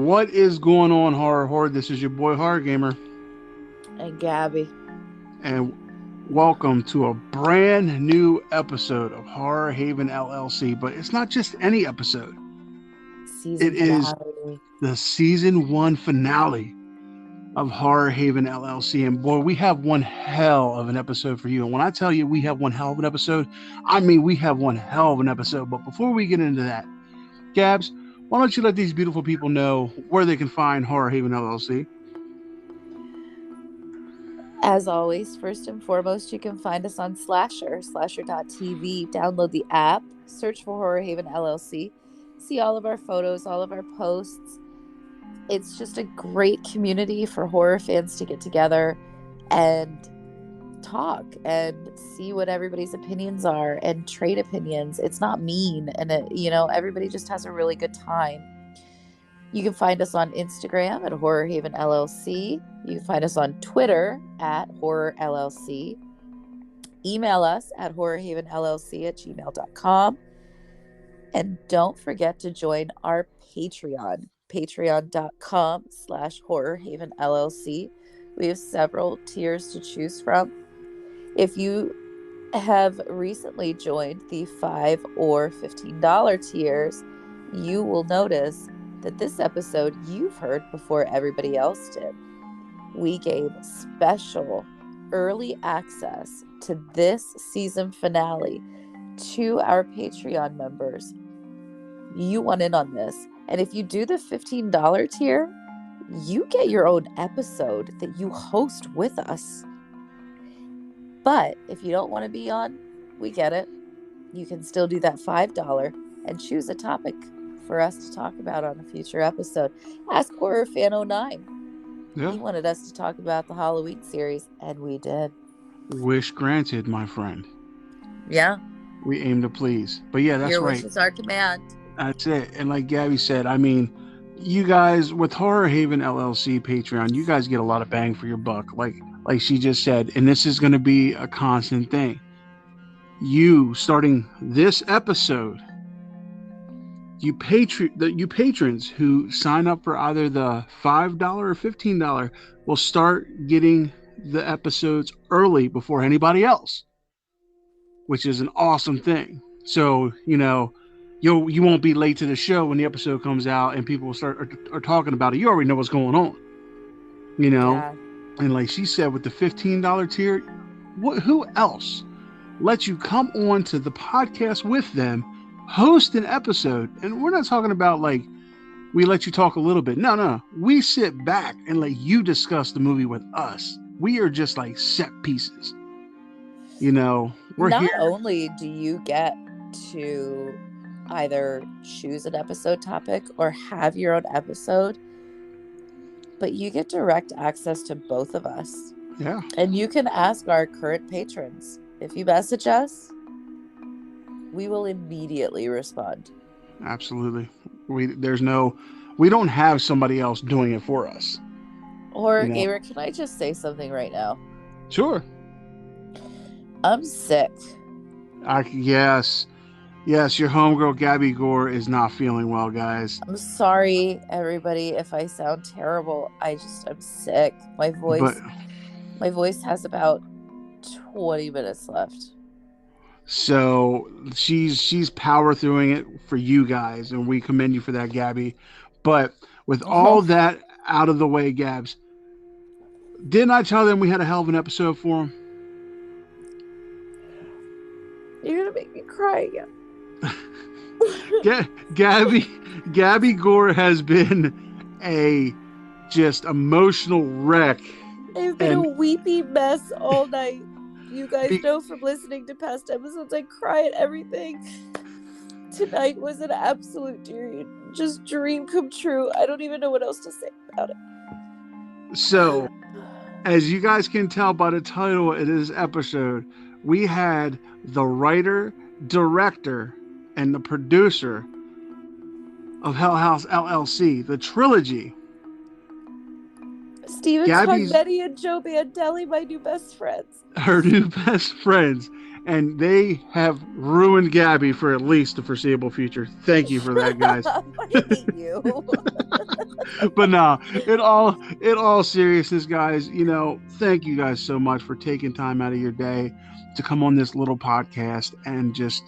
What is going on, Horror Horde? This is your boy Horror Gamer. And Gabby. And welcome to a brand new episode of Horror Haven LLC. But it's not just any episode. It is the season 1 finale of Horror Haven LLC. And boy, we have one hell of an episode for you. And when I tell you we have one hell of an episode, I mean we have one hell of an episode. But before we get into that, Gabs, why don't you let these beautiful people know where they can find Horror Haven LLC? As always, first and foremost, you can find us on slasher.tv. Download the app, search for Horror Haven LLC, see all of our photos, all of our posts. It's just a great community for horror fans to get together and talk and see what everybody's opinions are and trade opinions. It's not mean, and everybody just has a really good time. You can find us on Instagram at Horror Haven LLC. You can find us on Twitter at Horror LLC. Email us at horrorhavenllc@gmail.com. And don't forget to join our Patreon, patreon.com/Horror Haven LLC. We have several tiers to choose from. If you have recently joined the $5 or $15 tiers, you will notice that this episode you've heard before everybody else did. We gave special early access to this season finale to our Patreon members. You want in on this. And if you do the $15 tier, you get your own episode that you host with us. But if you don't want to be on, we get it. You can still do that $5 and choose a topic for us to talk about on a future episode. Ask Horror Fan 09. Yeah. He wanted us to talk about the Halloween series, and we did. Wish granted, my friend. Yeah. We aim to please. But yeah, that's Your right. wish is our command. That's it. And like Gabby said, I mean, you guys with Horror Haven LLC Patreon, you guys get a lot of bang for your buck. Like she just said, and this is going to be a constant thing. You starting this episode, you patrons who sign up for either the $5 or $15 will start getting the episodes early before anybody else, which is an awesome thing. So, you won't be late to the show when the episode comes out and people will are talking about it. You already know what's going on, Yeah. And like she said, with the $15 tier, who else lets you come on to the podcast with them, host an episode? And we're not talking about like we let you talk a little bit. No. We sit back and let you discuss the movie with us. We are just like set pieces. We're Not here. only do you get to either choose an episode topic or have your own episode, but you get direct access to both of us. Yeah. And you can ask our current patrons. If you message us, we will immediately respond. Absolutely. We don't have somebody else doing it for us. Or, Gamer, can I just say something right now? Sure. I'm sick. Yes, your homegirl Gabby Gore is not feeling well, guys. I'm sorry, everybody, if I sound terrible. I'm sick. My voice has about 20 minutes left. So she's power throughing it for you guys, and we commend you for that, Gabby. But with all that out of the way, Gabs, didn't I tell them we had a hell of an episode for them? You're gonna make me cry again. Gabby Gore has been a just emotional wreck. I've been a weepy mess all night. You guys know from listening to past episodes, I cry at everything. Tonight was an absolute dream come true. I don't even know what else to say about it. So, as you guys can tell by the title of this episode, we had the writer, director, and the producer of Hell House LLC, the trilogy. Steven Cognetti and Joe Bandelli, my new best friends. Her new best friends. And they have ruined Gabby for at least the foreseeable future. Thank you for that, guys. I hate you. But no, in all seriousness, guys, thank you guys so much for taking time out of your day to come on this little podcast and just,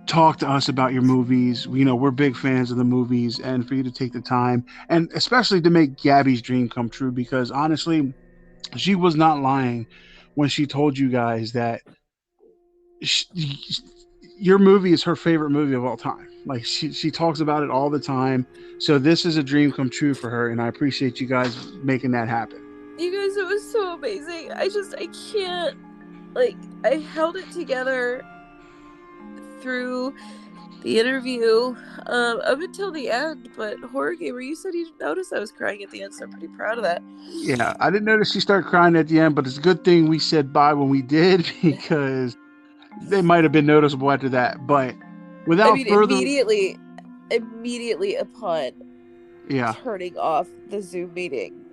talk to us about your movies. We're big fans of the movies, and for you to take the time, and especially to make Gabby's dream come true, because honestly, she was not lying when she told you guys that your movie is her favorite movie of all time. Like she talks about it all the time. So this is a dream come true for her, and I appreciate you guys making that happen. You guys, it was so amazing. I can't, I held it together through the interview up until the end, but Horror Gamer, you said you didn't notice I was crying at the end, so I'm pretty proud of that. Yeah, I didn't notice she started crying at the end, but it's a good thing we said bye when we did, because they might have been noticeable after that. But without further, immediately upon turning off the Zoom meeting,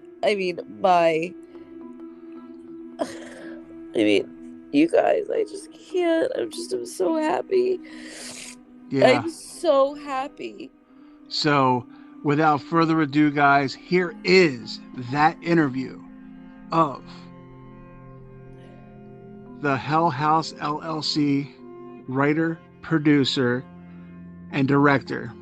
you guys, I just can't. I'm so happy. Yeah. I'm so happy. So, without further ado, guys, here is that interview of the Hell House LLC writer, producer, and director.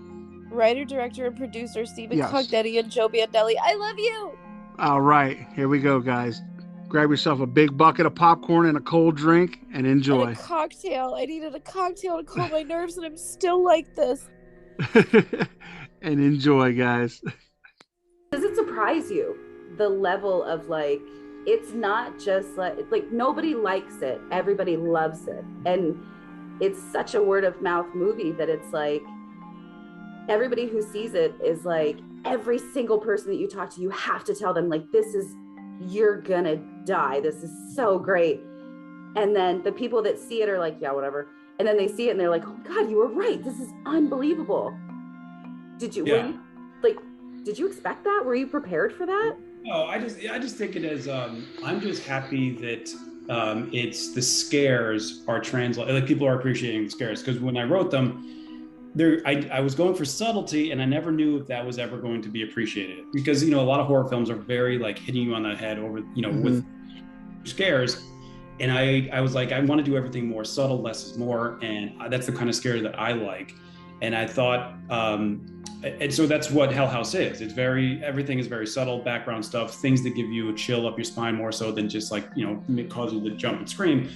Writer, director, and producer Stephen Cognetti and Joe Bandelli. I love you! All right, here we go, guys. Grab yourself a big bucket of popcorn and a cold drink and enjoy. And a cocktail. I needed a cocktail to calm my nerves, and I'm still like this. And enjoy, guys. Does it surprise you, the level of it's not just like nobody likes it, everybody loves it, and it's such a word of mouth movie that it's everybody who sees it is every single person that you talk to, you have to tell them you're gonna die, this is so great. And then the people that see it are yeah, whatever, and then they see it and they're like, oh God, you were right, this is unbelievable. Did you did you expect that? Were you prepared for that? No, I just take it as I'm just happy that it's the scares are translated, people are appreciating the scares, because when I wrote them, I was going for subtlety, and I never knew if that was ever going to be appreciated, because a lot of horror films are very hitting you on the head over with scares, and I was I want to do everything more subtle, less is more, and that's the kind of scare that I like. And I thought and so that's what Hell House is. It's everything is very subtle, background stuff, things that give you a chill up your spine more so than just cause you to jump and scream.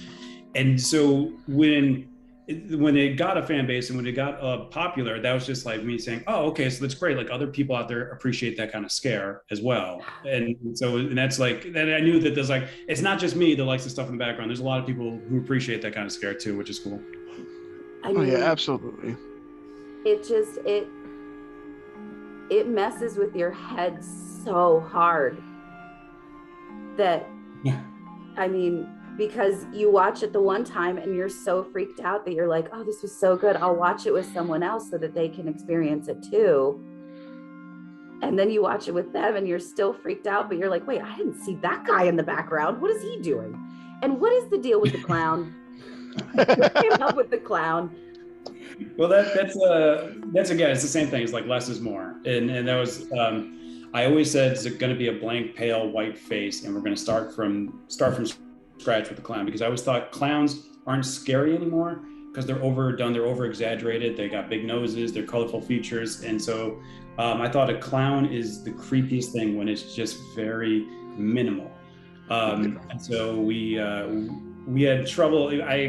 And so when it got a fan base and when it got popular, that was just me saying, oh, okay, so that's great. Other people out there appreciate that kind of scare as well. And so, and that's that I knew that there's it's not just me that likes the stuff in the background. There's a lot of people who appreciate that kind of scare too, which is cool. Yeah, absolutely. It messes with your head so hard that, because you watch it the one time and you're so freaked out that you're oh, this was so good, I'll watch it with someone else so that they can experience it too. And then you watch it with them and you're still freaked out, but you're wait, I didn't see that guy in the background. What is he doing? And what is the deal with the clown? Who came up with the clown? Well, that's again, it's the same thing. It's less is more, and that was I always said it's going to be a blank, pale, white face, and we're going to start from scratch with the clown, because I always thought clowns aren't scary anymore because they're overdone, they're over exaggerated, they got big noses, they're colorful features, and so I thought a clown is the creepiest thing when it's just very minimal. And so we had trouble. I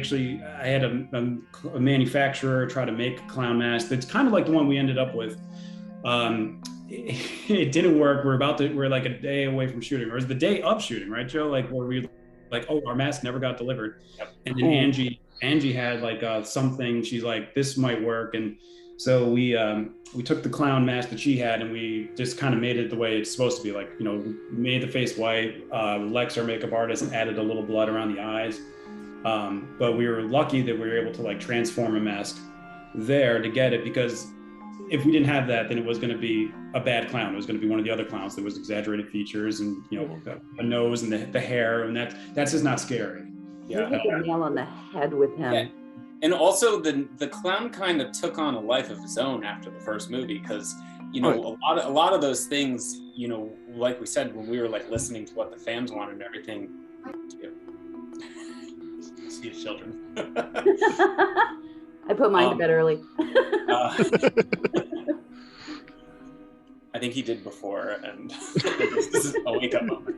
had a manufacturer try to make a clown mask that's kind of like the one we ended up with. It didn't work. We're a day away from shooting, or it was the day of shooting, right, Joe? Where we oh, our mask never got delivered. Yep. And then Angie had something. She's this might work, and so we took the clown mask that she had and we just kind of made it the way it's supposed to be. Made the face white. Lex, our makeup artist, added a little blood around the eyes. But we were lucky that we were able to transform a mask there to get it, because if we didn't have that, then it was going to be a bad clown. It was going to be one of the other clowns that was exaggerated features and a nose and the hair, and that's just not scary. Yeah, you hit the nail on the head with him. Yeah. And also the clown kind of took on a life of his own after the first movie, because you know, a lot of those things, you know, like we said, when we were like listening to what the fans wanted and everything. See his children. I put mine to bed early. I think he did before, and this is a wake up moment.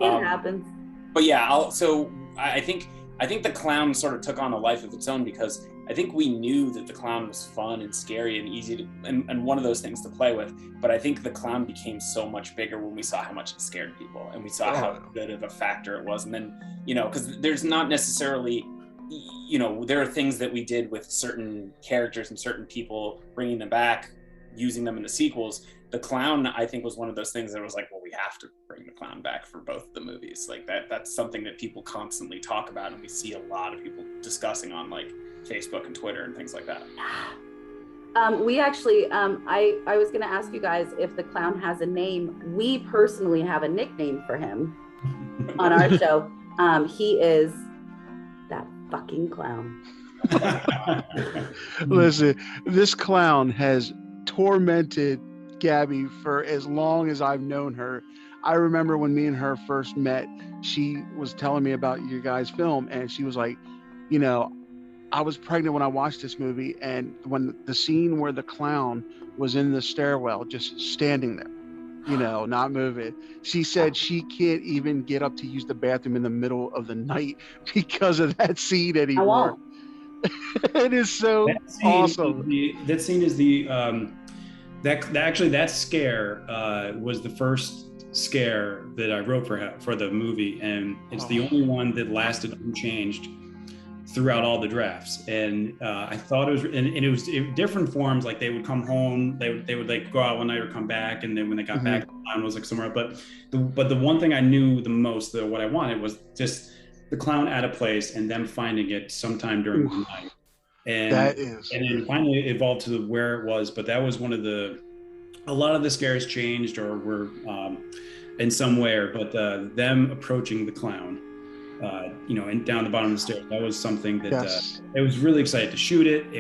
It happens. But yeah, I think the clown sort of took on a life of its own, because I think we knew that the clown was fun and scary and easy to, and one of those things to play with. But I think the clown became so much bigger when we saw how much it scared people, and we saw how good of a factor it was. And then, you know, because there's not necessarily, you know, there are things that we did with certain characters and certain people, bringing them back, using them in the sequels. The clown, I think, was one of those things that was like, well, we have to bring the clown back for both the movies. Like that's something that people constantly talk about, and we see a lot of people discussing on like Facebook and Twitter and things like that. We actually, I was going to ask you guys if the clown has a name. We personally have a nickname for him on our show. He is that fucking clown. Listen, this clown has tormented Gabby for as long as I've known her. I remember when me and her first met, she was telling me about your guys' film, and she was like, you know, I was pregnant when I watched this movie, and when the scene where the clown was in the stairwell, just standing there, you know, not moving, she said she can't even get up to use the bathroom in the middle of the night because of that scene anymore. I won't. It is so awesome. That scene is the that scare was the first scare that I wrote for the movie, and it's the only one that lasted unchanged throughout all the drafts. And I thought it was, and it was in different forms. Like they would come home, they would like go out one night or come back, and then when they got back, the clown was like somewhere. But the one thing I knew the most, what I wanted, was just the clown at a place and them finding it sometime during the night. And it finally evolved to where it was. But that was a lot of the scares changed or were in some way, but them approaching the clown, you know, and down the bottom of the stairs, that was something that it was really excited to shoot it.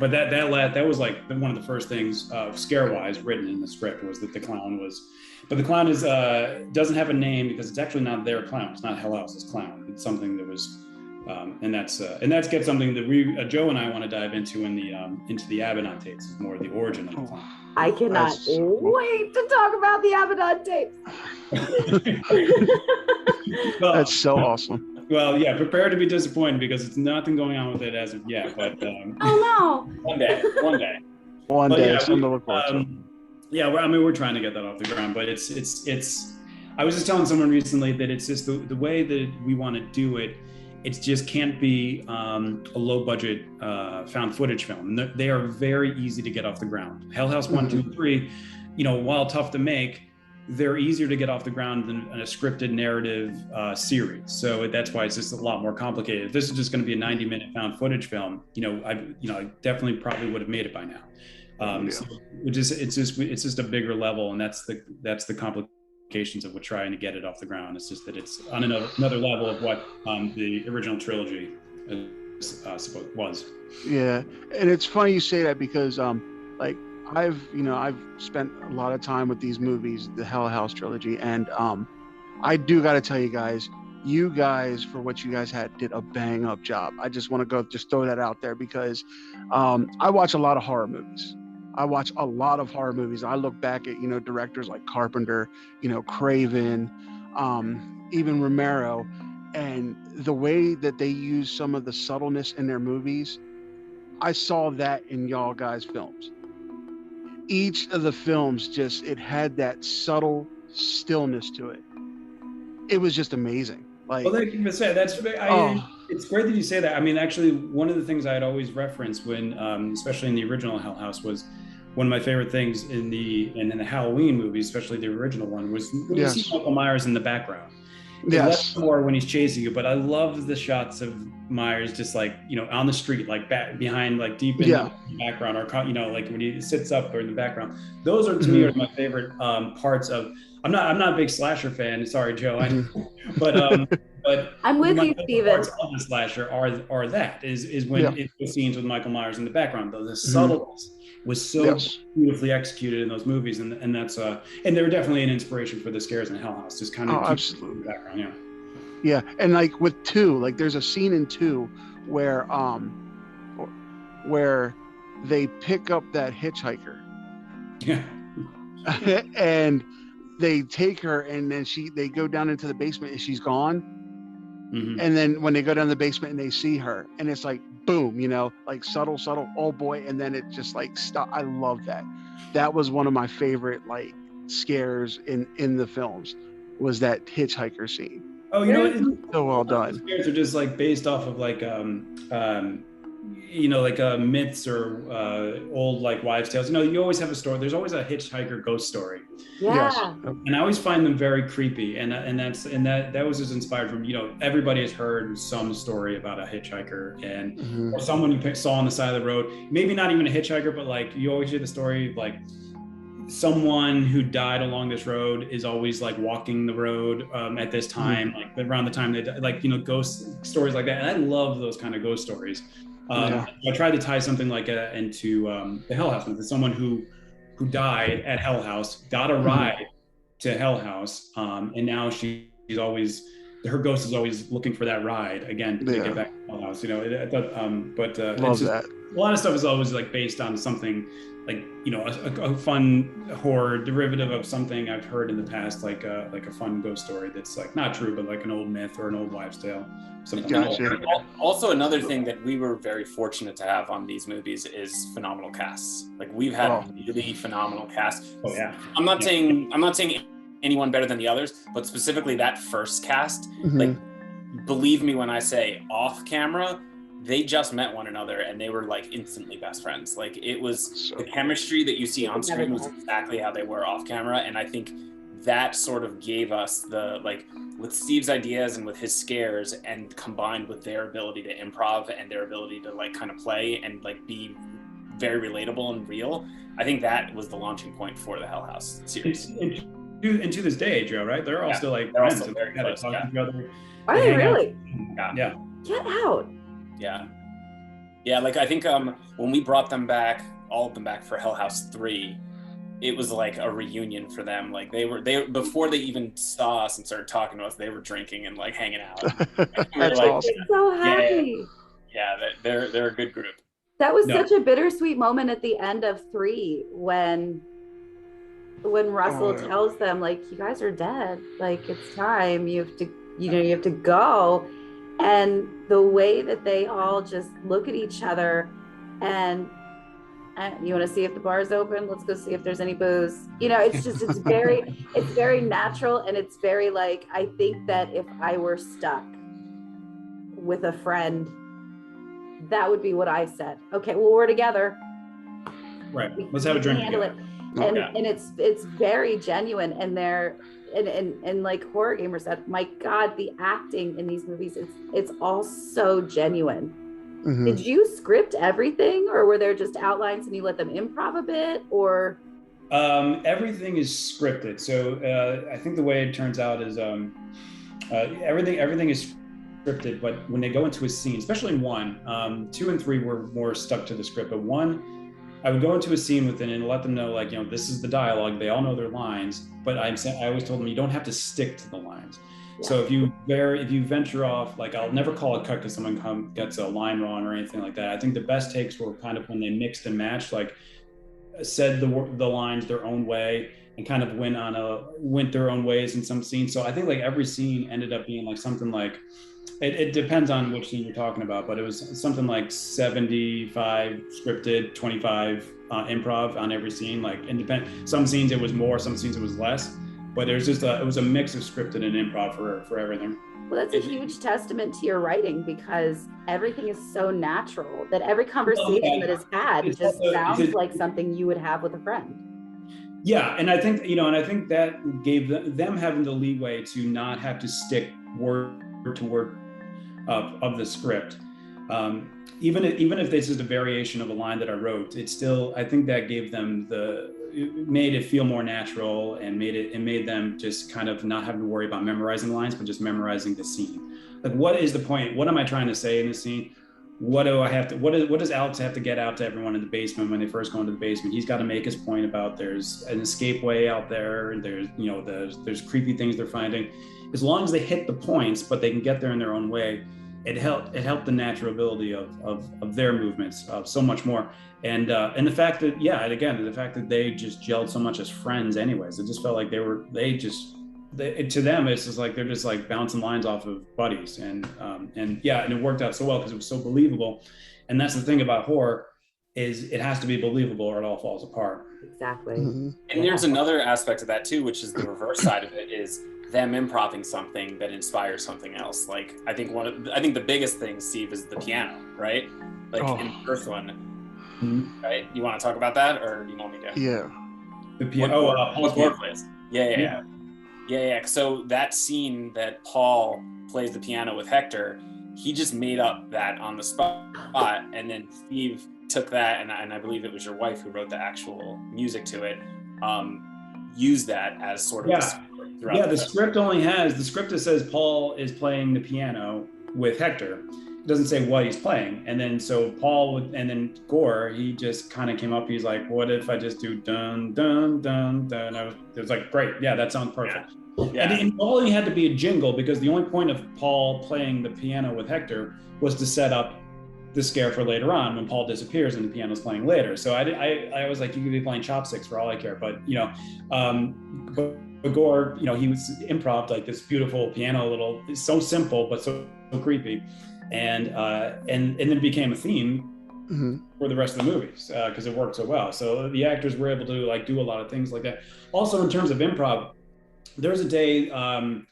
But that was like one of the first things scare wise written in the script, was that the clown was, but the clown is doesn't have a name because it's actually not their clown. It's not Hell House, it's clown. It's something that was, and that's get something that we Joe and I want to dive into in the Abaddon tapes, is more the origin of the clown. I cannot wait to talk about the Abaddon tapes. Well, that's so awesome. Well, yeah, prepare to be disappointed because it's nothing going on with it as of yet. But oh no, one day, yeah, something to look forward to. Yeah, I mean, we're trying to get that off the ground, but it's. I was just telling someone recently that it's just the way that we want to do it. It just can't be a low budget found footage film. They are very easy to get off the ground. Hell House 1, 2, 3, you know, while tough to make, they're easier to get off the ground than a scripted narrative series. So that's why it's just a lot more complicated. If this is just going to be a 90-minute found footage film, I definitely probably would have made it by now. So it's just a bigger level, and that's the complications of trying to get it off the ground. It's just that it's on another level of what the original trilogy was. Yeah, and it's funny you say that because like I've spent a lot of time with these movies, the Hell House trilogy, and I do got to tell you guys, for what you guys did a bang up job. I just want to throw that out there because I watch a lot of horror movies. I look back at, directors like Carpenter, Craven, even Romero, and the way that they use some of the subtleness in their movies, I saw that in y'all guys' films. Each of the films it had that subtle stillness to it. It was just amazing. Like, well, thank you for saying it's great that you say that. I mean, actually, one of the things I had always referenced when, especially in the original Hell House, was one of my favorite things in the Halloween movies, especially the original one, was when you see Michael Myers in the background. Less more when he's chasing you, but I love the shots of Myers just like, on the street, like behind, like deep in the background, or, like when he sits up or in the background. Those are, to me, are my favorite parts of I'm not a big slasher fan. Sorry, Joe. But I'm with you, Steven. Parts of the slasher are that is when it's the scenes with Michael Myers in the background. The subtleness was so beautifully executed in those movies, and that's and they were definitely an inspiration for the scares in Hell House. Just kind of absolutely in the background, yeah. And like with 2, like there's a scene in 2 where they pick up that hitchhiker. Yeah. And they take her, and then they go down into the basement, and she's gone. Mm-hmm. And then when they go down the basement and they see her, and it's like boom, like subtle, oh boy, and then it just like stop. I love that. That was one of my favorite like scares in the films, was that hitchhiker scene. Oh, so well done. Scares are just like based off of like myths or old like wives' tales. You always have a story. There's always a hitchhiker ghost story. Yeah. Yes. And I always find them very creepy. And that was just inspired from, everybody has heard some story about a hitchhiker or someone you saw on the side of the road. Maybe not even a hitchhiker, but like you always hear the story of like someone who died along this road is always like walking the road at this time, like around the time they died, like, ghost stories like that. And I love those kind of ghost stories. I tried to tie something like into the Hell House, with someone who died at Hell House, got a ride to Hell House, and now her ghost is always looking for that ride again to get back to Hell House. Love that. A lot of stuff is always like based on something like a fun horror derivative of something I've heard in the past, like a fun ghost story that's like not true, but like an old myth or an old wives' tale. Gotcha. Also, another thing that we were very fortunate to have on these movies is phenomenal casts. Like we've had really phenomenal casts. Oh yeah. I'm not saying anyone better than the others, but specifically that first cast. Like, believe me when I say off camera, they just met one another and they were like instantly best friends. Like it was the chemistry that you see on screen was exactly how they were off camera. And I think that sort of gave us the, like, with Steve's ideas and with his scares, and combined with their ability to improv and their ability to like kind of play and like be very relatable and real, I think that was the launching point for the Hell House series. And to this day, Joe, right? They're all still like they're friends. also very close. Are they really? Yeah. Get out. Yeah, like I think when we brought them back, all of them back for Hell House 3, it was like a reunion for them. Like they before they even saw us and started talking to us, they were drinking and like hanging out. That's awesome. I'm so happy. Yeah, they're a good group. That was such a bittersweet moment at the end of 3 when Russell tells them, like, you guys are dead. Like, it's time. You have to go. And the way that they all just look at each other and you want to see if the bar's open? Let's go see if there's any booze. It's very natural, and it's very like, I think that if I were stuck with a friend, that would be what I said. Okay, well, we're together. Right. Let's have a drink together. And it's very genuine, and they're and like Horror Gamer said, my God, the acting in these movies, it's all so genuine. Did you script everything, or were there just outlines and you let them improv a bit, or? Everything is scripted. So I think the way it turns out is everything is scripted, but when they go into a scene, especially in 1, 2 and 3 were more stuck to the script, but 1, I would go into a scene with it and let them know, like, this is the dialogue. They all know their lines, but I always told them you don't have to stick to the lines. Yeah. So if you venture off, like, I'll never call a cut because someone gets a line wrong or anything like that. I think the best takes were kind of when they mixed and matched, like said the lines their own way and kind of went their own ways in some scenes. So I think like every scene ended up being like something like, it depends on which scene you're talking about, but it was something like 75 scripted, 25 improv on every scene. Like, some scenes it was more, some scenes it was less, but it was a mix of scripted and improv for everything. Well, that's a huge testament to your writing, because everything is so natural that every conversation that is had just sounds like something you would have with a friend. Yeah, and I think that gave them having the leeway to not have to stick word to word of the script. Even if this is a variation of a line that I wrote, it's still, I think that gave them it made it feel more natural, and made them just kind of not having to worry about memorizing the lines, but just memorizing the scene. Like, what is the point? What am I trying to say in this scene? What does Alex have to get out to everyone in the basement when they first go into the basement? He's got to make his point about there's an escape way out there, and there's creepy things they're finding. As long as they hit the points, but they can get there in their own way, it helped the naturability of their movements so much more. And the fact that, the fact that they just gelled so much as friends anyways, it just felt like to them, it's just like they're just like bouncing lines off of buddies, and it worked out so well because it was so believable. And that's the thing about horror, is it has to be believable or it all falls apart. Exactly. Mm-hmm. And there's another aspect of that too, which is the reverse side of it, is them improving something that inspires something else. Like, I think the biggest thing, Steve, is the piano, right? Like in the first one, right? You want to talk about that, or do you want me to? Yeah. The piano. Paul's Gore plays. Yeah. So that scene that Paul plays the piano with Hector, he just made up that on the spot, and then Steve took that, and I believe it was your wife who wrote the actual music to it. Used that as sort of the script that says Paul is playing the piano with Hector. It doesn't say what he's playing. And then so and then Gore, he just kind of came up, he's like, what if I just do dun dun dun dun? It was like, great, yeah, that sounds perfect. Yeah. And all he had to be a jingle, because the only point of Paul playing the piano with Hector was to set up the scare for later on when Paul disappears and the piano's playing later. So I was like, you could be playing chopsticks for all I care. But but Gore, he was improv like this beautiful piano, it's so simple but so creepy, and then it became a theme for the rest of the movies because it worked so well. So the actors were able to like do a lot of things like that. Also, in terms of improv, there was a day. I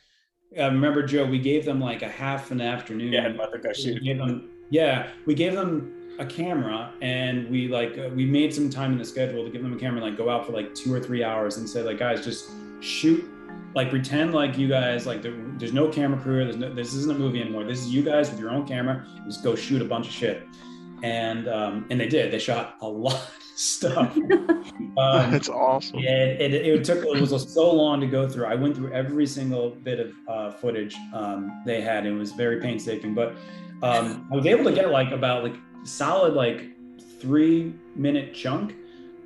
remember, Joe, we gave them like a half an afternoon. Yeah, about to go shoot. We gave them a camera, and we made some time in the schedule to give them a camera, like go out for like 2 or 3 hours and say, like, guys, just shoot, like pretend like you guys, like there's no camera crew, this isn't a movie anymore. This is you guys with your own camera. Just go shoot a bunch of shit. And they did. They shot a lot of stuff. That's awesome. It was so long to go through. I went through every single bit of footage they had. It was very painstaking, but I was able to get about solid 3-minute chunk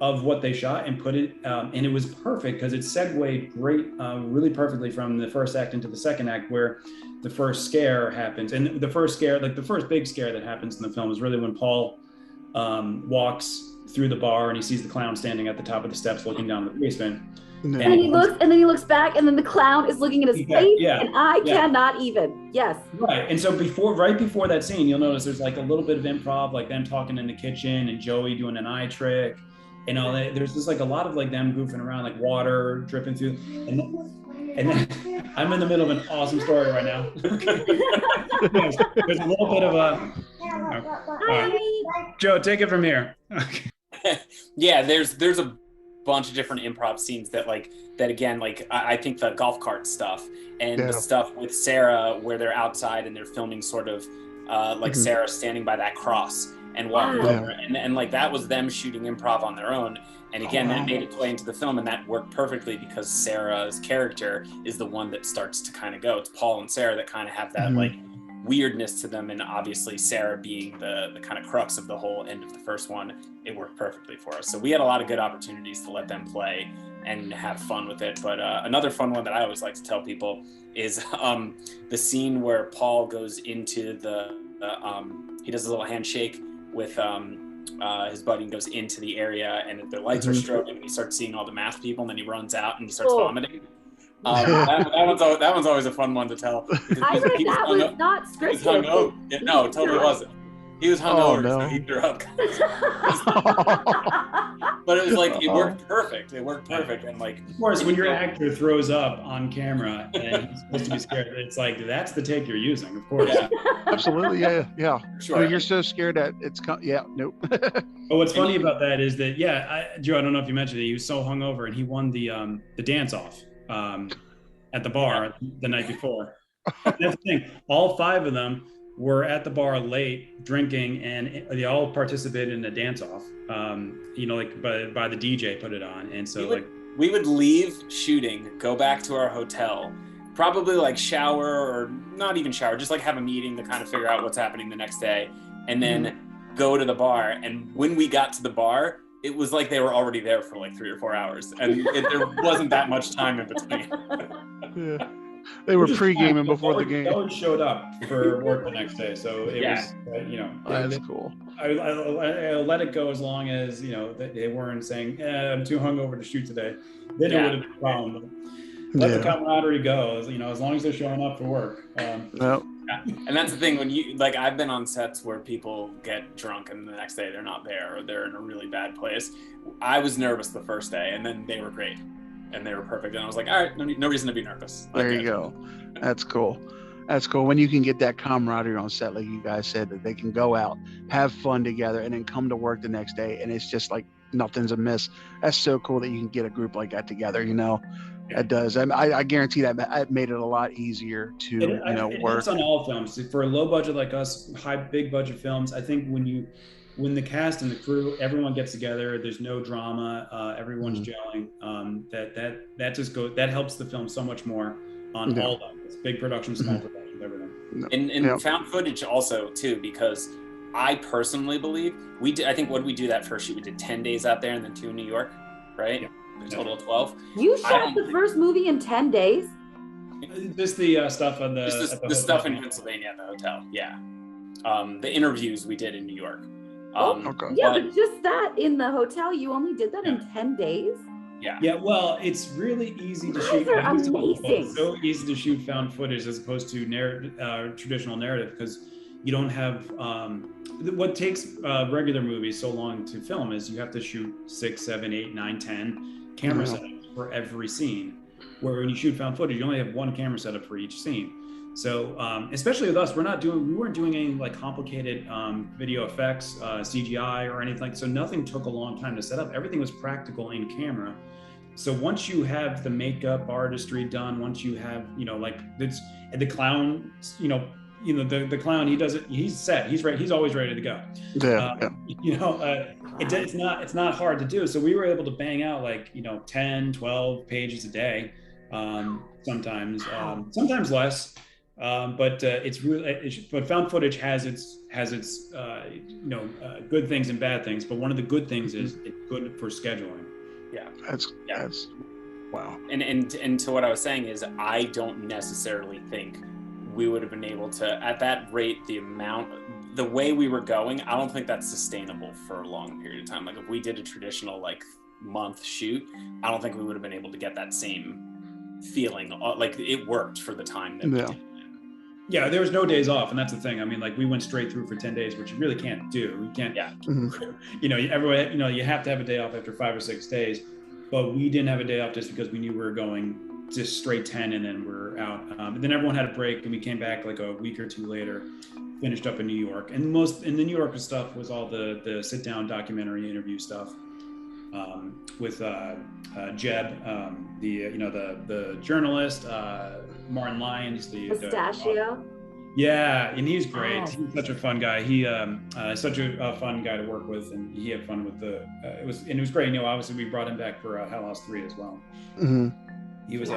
of what they shot and put it, and it was perfect because it segued really perfectly from the first act into the second act, where the first scare happens. And the first scare, the first big scare that happens in the film is really when Paul walks through the bar and he sees the clown standing at the top of the steps looking down the basement. And then he looks back, and then the clown is looking at his face, and I cannot even. Yes. Right. And so right before that scene, you'll notice there's like a little bit of improv, like them talking in the kitchen and Joey doing an eye trick. And all that. There's just like a lot of like them goofing around, like water dripping through. And then I'm in the middle of an awesome story right now. There's a little bit of Joe, take it from here. Yeah, there's a bunch of different improv scenes that again, I think the golf cart stuff and the stuff with Sarah where they're outside and they're filming sort of Sarah standing by that cross and walking over, and that was them shooting improv on their own. And again, that made its way into the film, and that worked perfectly because Sarah's character is the one that starts to kind of go. It's Paul and Sarah that kind of have that weirdness to them, and obviously Sarah being the kind of crux of the whole end of the first one, it worked perfectly for us. So we had a lot of good opportunities to let them play and have fun with it. But another fun one that I always like to tell people is the scene where Paul goes into he does a little handshake with his buddy and goes into the area, and the lights are strobing and he starts seeing all the math people, and then he runs out and he starts vomiting. That one's always a fun one to tell. I heard that was not scripted. No, it totally wasn't. He was hungover, so he threw up. But it was it worked perfect. It worked perfect, and of course, when your actor throws up on camera and he's supposed to be scared, it's that's the take you're using, of course. Yeah. Absolutely, yeah. Sure. I mean, you're so scared that nope. But what's funny about that is that Joe, I don't know if you mentioned it, he was so hungover and he won the dance off at the bar the night before. That's the thing. All 5 of them were at the bar late drinking, and they all participated in a dance off. Like by the DJ put it on, and so we would leave shooting, go back to our hotel, probably like shower or not even shower, just like have a meeting to kind of figure out what's happening the next day, and then go to the bar. And when we got to the bar, it was like they were already there for like 3 or 4 hours, and there wasn't that much time in between. Yeah. They were pre-gaming before the game. No one showed up for work the next day, so it was, That's cool. I let it go as long as, they weren't saying, I'm too hungover to shoot today. Then it would have been a problem. Let the camaraderie go, as long as they're showing up for work. And that's the thing, when I've been on sets where people get drunk and the next day they're not there, or they're in a really bad place. I was nervous the first day, and then they were great. And they were perfect. And I was like, all right, no reason to be nervous. There you go. That's cool. That's cool. When you can get that camaraderie on set, like you guys said, that they can go out, have fun together, and then come to work the next day, and it's just like nothing's amiss. That's so cool that you can get a group like that together, It does. I guarantee that made it a lot easier to, work. It's on all films. For a low budget like us, big budget films, I think when the cast and the crew, everyone gets together, there's no drama, everyone's gelling, that helps the film so much more on all levels, big production, small production, everything. And found footage also too, because I personally believe I think when we do that first shoot, we did 10 days out there and then 2 in New York, right? Yeah. A total of 12. You shot the first movie in 10 days? Just the stuff on the stuff in Pennsylvania at the hotel, yeah. The interviews we did in New York. Okay. Yeah, but just that in the hotel, you only did that in 10 days? Yeah. Yeah, well, it's really easy to shoot. They're amazing. It's so easy to shoot found footage as opposed to traditional narrative, because you don't have what takes regular movies so long to film is you have to shoot 6, 7, 8, 9, 10 camera setups for every scene. Where when you shoot found footage, you only have 1 camera setup for each scene. So especially with us, we weren't doing any like complicated video effects, CGI or anything. So nothing took a long time to set up. Everything was practical in camera. So once you have the makeup artistry done, once you have, the clown, the clown, he does it, he's set, he's right, he's always ready to go. It's not hard to do. So we were able to bang out 10, 12 pages a day, sometimes less. But it's really, but found footage has its good things and bad things. But one of the good things is it's good for scheduling. Yeah, that's wow. And to what I was saying is, I don't necessarily think we would have been able to, at that rate, the way we were going, I don't think that's sustainable for a long period of time. Like if we did a traditional month shoot, I don't think we would have been able to get that same feeling. Like it worked for the time that we did. Yeah, there was no days off, and that's the thing. I mean, we went straight through for 10 days, which you really can't do. You can't, everyone, you have to have a day off after 5 or 6 days, but we didn't have a day off just because we knew we were going just straight 10 and then we're out. And then everyone had a break, and we came back a week or 2 later, finished up in New York. And the New York stuff was all the sit-down documentary interview stuff with Jeb, the journalist, Martin Lyons, the Pistachio. Yeah, and he's great. Oh. He's such a fun guy. He such a fun guy to work with, and he had fun with it was great. Obviously we brought him back for Hell House 3 as well. Mm-hmm. He was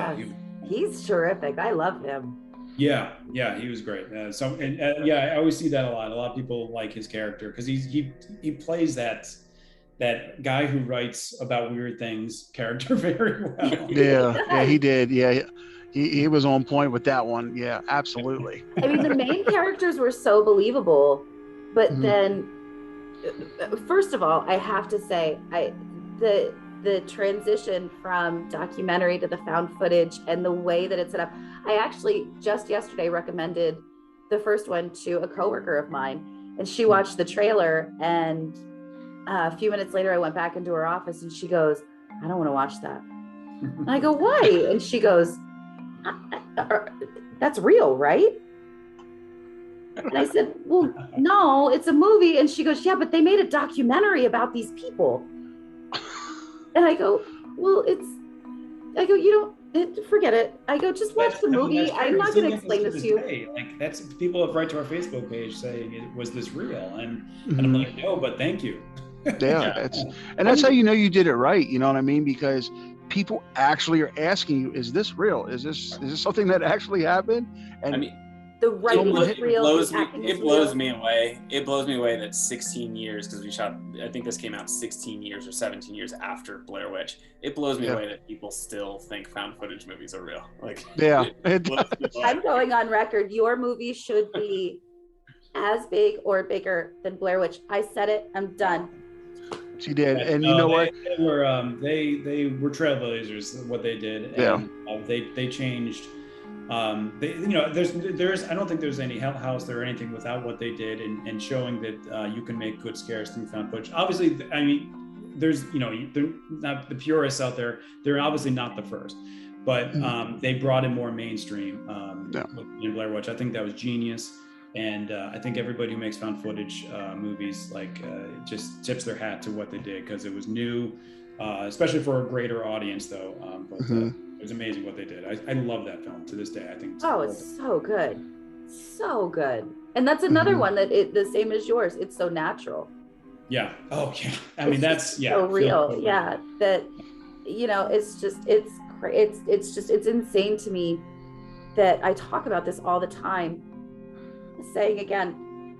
he's terrific. I love him. Yeah, he was great. I always see that a lot. A lot of people like his character because he plays that guy who writes about weird things character very well. Yeah, he did. Yeah. He was on point with that one. Yeah, absolutely. I mean, the main characters were so believable, but then, first of all, I have to say, the transition from documentary to the found footage and the way that it's set up. I actually just yesterday recommended the first one to a coworker of mine, and she watched the trailer, and a few minutes later, I went back into her office, and she goes, "I don't want to watch that." And I go, "Why?" And she goes, "That's real, right?" And I said, "Well, no, it's a movie." And she goes, "Yeah, but they made a documentary about these people." And I go, "Well, you Forget it. I go, just watch the movie. I'm not going to explain this to you. Like, that's, people have right to our Facebook page saying, was this real? And I'm like, no, but thank you. Yeah, that's how you know you did it right. You know what I mean? Because people actually are asking you, is this real? Is this something that actually happened? And I mean, the writing is real. It blows me away. It blows me away that 16 years, because we shot, I think this came out 16 years or 17 years after Blair Witch. It blows me away that people still think found footage movies are real. Like, yeah, I'm going on record. Your movie should be as big or bigger than Blair Witch. I said it. I'm done. She did, and you know what? They were trailblazers. What they did, and they changed. There's I don't think there's any Hell House or anything without what they did and showing that you can make good scares through found footage. Obviously, I mean, there's they're not the purists out there. They're obviously not the first, but they brought it more mainstream. In Blair Witch, I think that was genius. And I think everybody who makes found footage movies just tips their hat to what they did, because it was new, especially for a greater audience, though. It was amazing what they did. I love that film to this day. I think. It's so good, so good. And that's another one that the same as yours. It's so natural. Yeah. Oh yeah. I mean, that's so real. Yeah. That it's insane to me that I talk about this all the time. Saying again,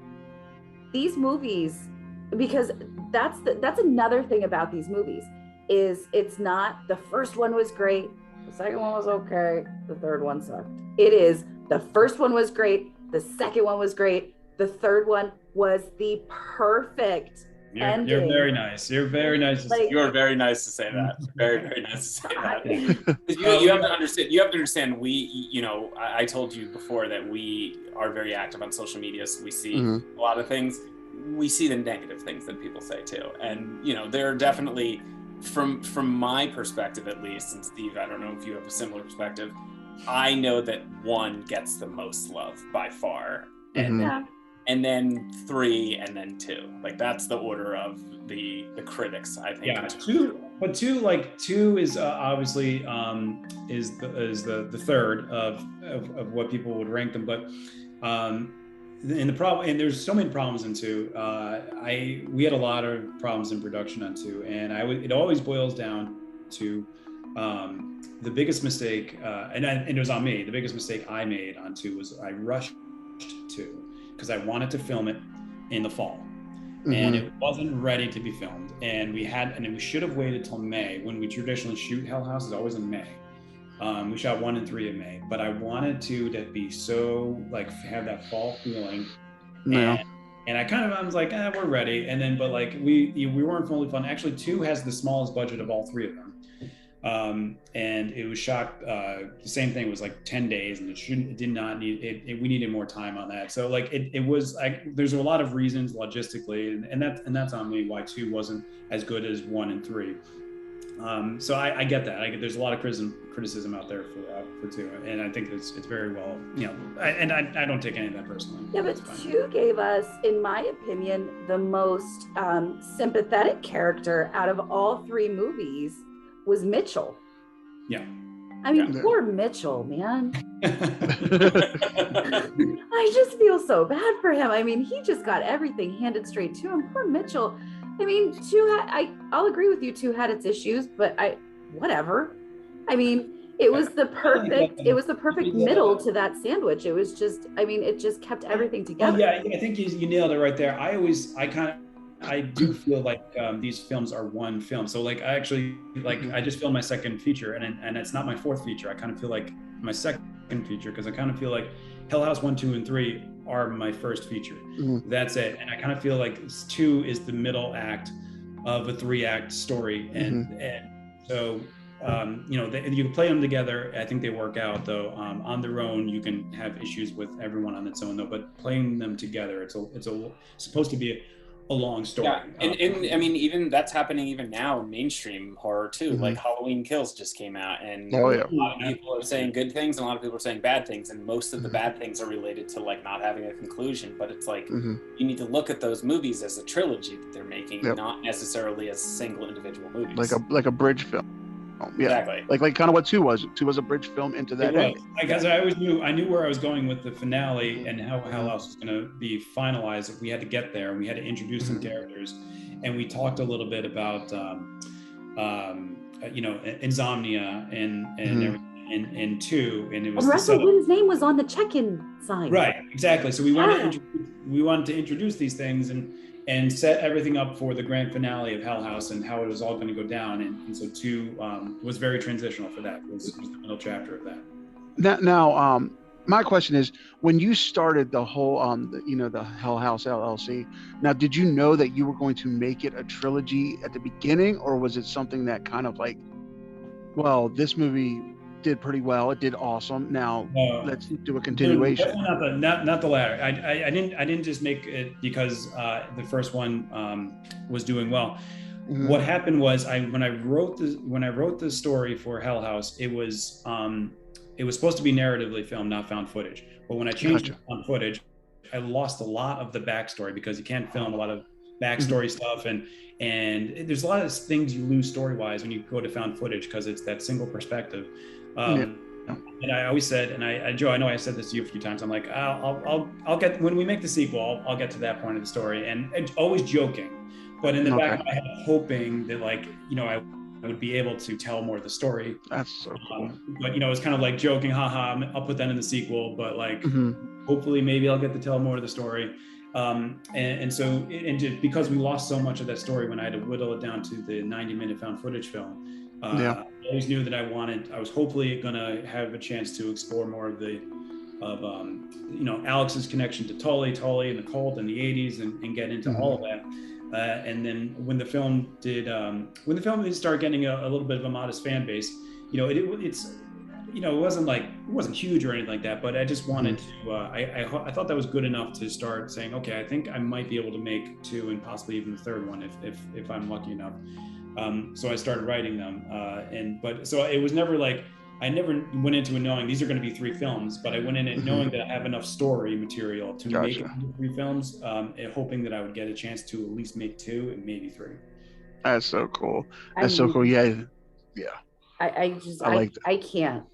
these movies, because that's another thing about these movies, is it's not the first one was great, the second one was okay, the third one sucked. It is the first one was great, the second one was great, the third one was the perfect ending. You're very nice. You're very nice. You're very nice to say that. Very, very nice to say that. You have to understand. You have to understand. I told you before that we are very active on social media, so we see a lot of things. We see the negative things that people say too, and there are definitely, from my perspective at least, and Steve, I don't know if you have a similar perspective. I know that 1 gets the most love by far, and then 3, and then 2. Like, that's the order of the critics, I think. Yeah, 2, but 2 is obviously is the third of what people would rank them. But and there's so many problems in 2. We had a lot of problems in production on 2, and it always boils down to the biggest mistake, and it was on me. The biggest mistake I made on 2 was I rushed 2. Because I wanted to film it in the fall, and it wasn't ready to be filmed. And we should have waited till May, when we traditionally shoot Hell House is always in May. We shot 1 and 3 in May, but I wanted to be so have that fall feeling. Yeah. And I was like, we're ready. And then, but we weren't fully funded. Actually, 2 has the smallest budget of all 3 of them. And it was shot, the same thing, was 10 days, and it did not need it. We needed more time on that. So it was there's a lot of reasons logistically, and that's on me why 2 wasn't as good as 1 and 3. So I get that. There's a lot of criticism out there for 2, and I think it's very well, and I don't take any of that personally. Yeah, but 2 gave us, in my opinion, the most sympathetic character out of all 3 movies. Was Mitchell. Yeah. I mean, poor Mitchell, man. I just feel so bad for him. I mean, he just got everything handed straight to him. Poor Mitchell. I mean, 2 I'll agree with you, 2 had its issues, but whatever. I mean, it was the perfect middle to that sandwich. It was just, it just kept everything together. Yeah, I think you nailed it right there. I do feel like these films are one film. So I actually I just filmed my second feature, and it's not my 4th feature. I kind of feel like my second feature, because I kind of feel like Hell House 1, 2, and 3 are my first feature. That's it. And I kind of feel like 2 is the middle act of a 3-act story, and so you can play them together. I think they work out, though. On their own, you can have issues with everyone on its own, though. But playing them together, it's supposed to be a long story. Yeah, and I mean, even that's happening even now in mainstream horror too. Halloween Kills just came out, and a lot of people are saying good things, and a lot of people are saying bad things, and most of the bad things are related to not having a conclusion. But it's you need to look at those movies as a trilogy that they're making, not necessarily as single individual movies. Like a bridge film. Yeah. Exactly. Like kind of what 2 was. 2 was a bridge film into that ending. Because I knew where I was going with the finale and how Hell House was going to be finalized. We had to get there. We had to introduce some characters, and we talked a little bit about insomnia and everything in 2, and it was Russell Wynn's name was on the check-in sign. Right, exactly. So we wanted to introduce these things and set everything up for the grand finale of Hell House and how it was all going to go down. And so 2 was very transitional for that. It was the middle chapter of that. Now, my question is, when you started the whole, the Hell House LLC, now, did you know that you were going to make it a trilogy at the beginning, or was it something that kind of like, well, this movie did pretty well, it did awesome, now let's do a continuation? Not the latter. I didn't just make it because the first one was doing well. What happened was when I wrote the story for Hell House, it was supposed to be narratively filmed, not found footage. But when I changed it to found footage, I lost a lot of the backstory because you can't film a lot of backstory stuff, and there's a lot of things you lose story-wise when you go to found footage because it's that single perspective. And I always said, and Joe, I know I said this to you a few times, I'm like, I'll get, when we make the sequel, I'll get to that point of the story, and always joking, but in the back of my head, hoping that I would be able to tell more of the story. That's so cool. But it's kind of like joking, haha, I'll put that in the sequel, but hopefully maybe I'll get to tell more of the story. And so just because we lost so much of that story when I had to whittle it down to the 90-minute found footage film, I always knew that I was hopefully going to have a chance to explore more of Alex's connection to Tully and the cult in the 80s and get into all of that. And then when the film did start getting a little bit of a modest fan base, it wasn't huge or anything like that, but I just wanted to, I thought that was good enough to start saying, okay, I think I might be able to make 2 and possibly even the 3rd one if I'm lucky enough. So I started writing them, so it was never like, I never went into it knowing these are going to be 3 films, but I went in it knowing that I have enough story material to make it 3 films, and hoping that I would get a chance to at least make 2 and maybe 3. That's so cool. That's so cool. Yeah. I can't.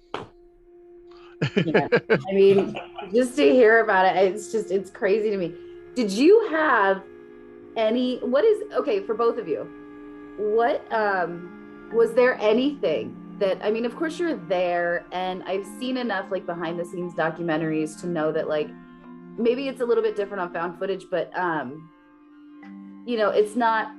Yeah. I mean, just to hear about it, it's crazy to me. Did you have for both of you, was there anything that, I mean, of course you're there, and I've seen enough like behind the scenes documentaries to know that like maybe it's a little bit different on found footage, but it's not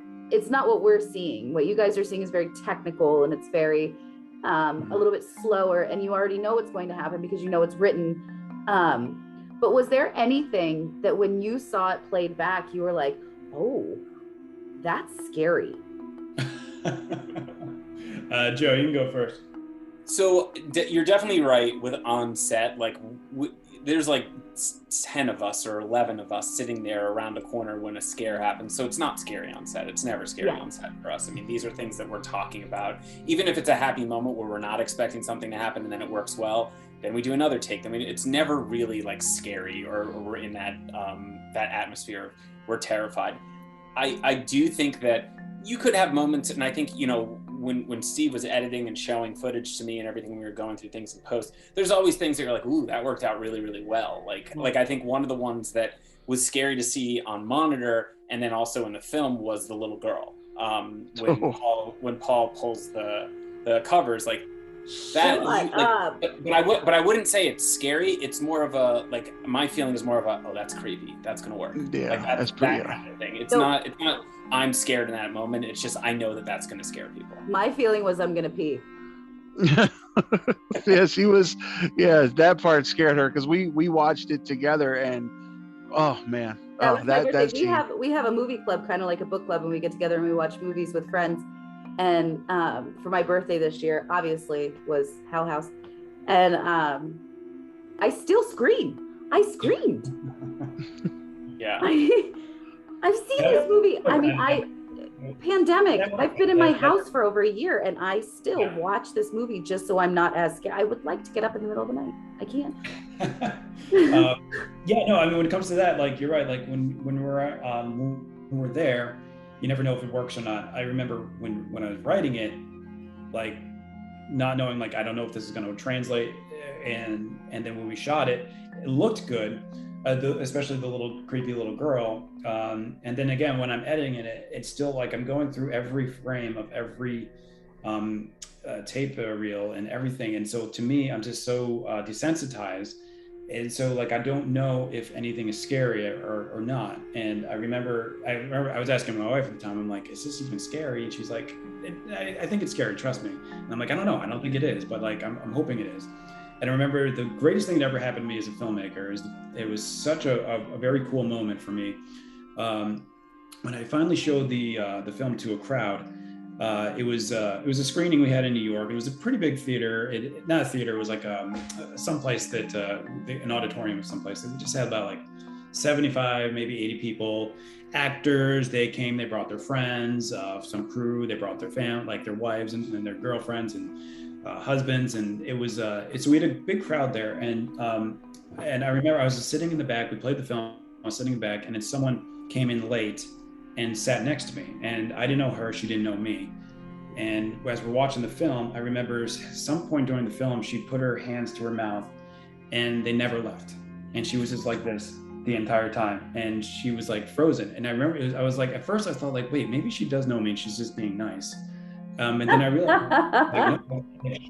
what we're seeing. What you guys are seeing is very technical, and it's very a little bit slower, and you already know what's going to happen because you know it's written. But was there anything that when you saw it played back, you were like, oh, that's scary? Joe, you can go first. So you're definitely right with on set. Like there's like 10 of us or 11 of us sitting there around a corner when a scare happens. So it's not scary on set. It's never scary on set for us. I mean, these are things that we're talking about. Even if it's a happy moment where we're not expecting something to happen and then it works well, then we do another take. I mean, it's never really like scary or we're in that that atmosphere. We're terrified. I do think that you could have moments, and I think, when Steve was editing and showing footage to me and everything, we were going through things in post, there's always things that you're like, ooh, that worked out really, really well. Like I think one of the ones that was scary to see on monitor and then also in the film was the little girl. When Paul pulls the covers, like that. But I wouldn't say it's scary. It's more of a, like, my feeling is more of a, oh, that's creepy. That's gonna work. Yeah, like that's pretty. That kind of thing. It's not. I'm scared in that moment. It's just I know that that's gonna scare people. My feeling was I'm gonna pee. Yes, he was. Yeah, that part scared her because we watched it together, and oh man, we have a movie club, kind of like a book club, and we get together and we watch movies with friends. And for my birthday this year, obviously, was Hell House, and I still screamed. I screamed. Yeah. I've seen this movie. I mean, pandemic. I've been in my house for over a year, and I still watch this movie just so I'm not as scared. I would like to get up in the middle of the night. I can't. I mean, when it comes to that, like, you're right. Like when we're there, you never know if it works or not. I remember when I was writing it, like not knowing, like, I don't know if this is going to translate. And then when we shot it, it looked good, especially the little creepy little girl. And then again, when I'm editing it, it's still like I'm going through every frame of every tape reel and everything. And so to me, I'm just so desensitized. And so, like, I don't know if anything is scary or not. And I remember I was asking my wife at the time, I'm like, is this even scary? And she's like, I think it's scary, trust me. And I'm like, I don't know, I don't think it is, but like, I'm hoping it is. And I remember the greatest thing that ever happened to me as a filmmaker is it was such a very cool moment for me. When I finally showed the film to a crowd, it was a screening we had in New York. It was a pretty big theater. Not a theater, it was like someplace that, an auditorium of someplace that we just had about like 75, maybe 80 people. Actors, they came, they brought their friends, some crew, they brought their like their wives and their girlfriends and husbands. And it was, so we had a big crowd there. And I remember I was just sitting in the back, we played the film, I was sitting in the back, and then someone came in late and sat next to me, and I didn't know her, she didn't know me. And as we're watching the film, I remember at some point during the film, she put her hands to her mouth and they never left. And she was just like this the entire time. And she was like frozen. And I remember, I was like, at first I thought like, wait, maybe she does know me and she's just being nice. And then I realized, like, no,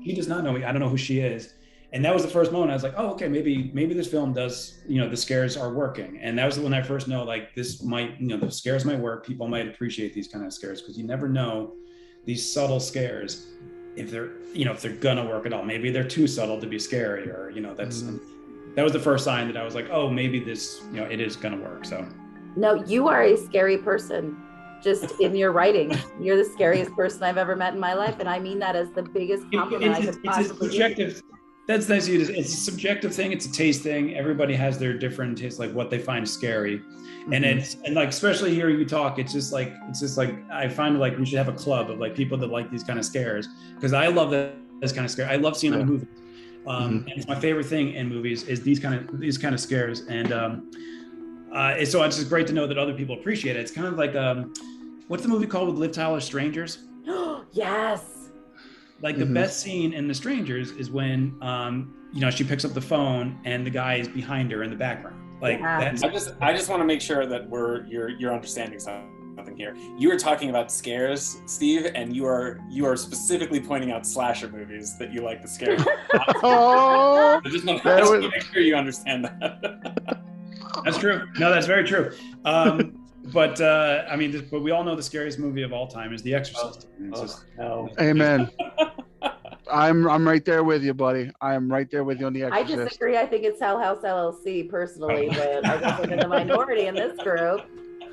she does not know me, I don't know who she is. And that was the first moment I was like, oh, okay, maybe this film does, the scares are working. And that was when I first know, like, this might, the scares might work. People might appreciate these kind of scares, because you never know these subtle scares if they're, if they're gonna work at all. Maybe they're too subtle to be scary, or, that was the first sign that I was like, oh, maybe this, it is gonna work. So. No, you are a scary person. Just in your writing, you're the scariest person I've ever met in my life. And I mean that as the biggest compliment I could possibly give. That's nice. It's a subjective thing. It's a taste thing. Everybody has their different tastes, like what they find scary. And and like, especially hearing you talk, it's just like, I find like we should have a club of like people that like these kind of scares. Cause I love this kind of scare. I love seeing them in movies. And it's my favorite thing in movies is these kind of scares. And so it's just great to know that other people appreciate it. It's kind of like, what's the movie called with Liv Tyler, Strangers? Yes. Like the best scene in The Strangers is when, she picks up the phone and the guy is behind her in the background. Like that's. I just want to make sure that you're understanding something here. You were talking about scares, Steve, and you are specifically pointing out slasher movies that you like the scares. I just want to make sure you understand that. That's true. No, that's very true. But but we all know the scariest movie of all time is The Exorcist. Amen. I'm right there with you, buddy. I am right there with you on The Exorcist. I disagree. I think it's Hell House LLC personally, but I guess I'm in the minority in this group.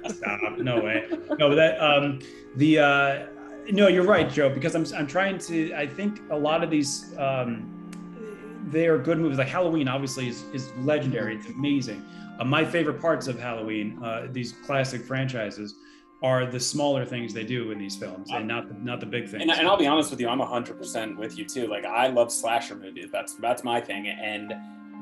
Stop. No way. No, but that no, you're right, Joe. Because I'm trying to. I think a lot of these they are good movies. Like Halloween, obviously, is legendary. It's amazing. My favorite parts of Halloween, these classic franchises, are the smaller things they do in these films, and not the big things. And I'll be honest with you, I'm 100% with you too. Like, I love slasher movies. That's my thing. And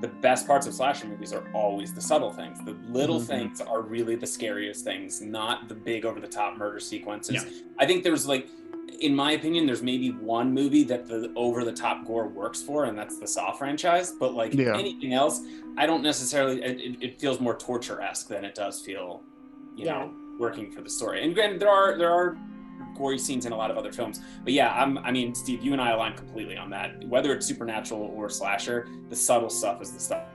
the best parts of slasher movies are always the subtle things. The little things are really the scariest things, not the big over the top murder sequences. Yeah. I think there's like, in my opinion, there's maybe one movie that the over the top gore works for, and that's the Saw franchise. But like anything else, I don't necessarily, it feels more torture-esque than it does feel, you know, working for the story. And granted, there are gory scenes in a lot of other films, but I mean, Steve, you and I align completely on that. Whether it's supernatural or slasher, the subtle stuff is the stuff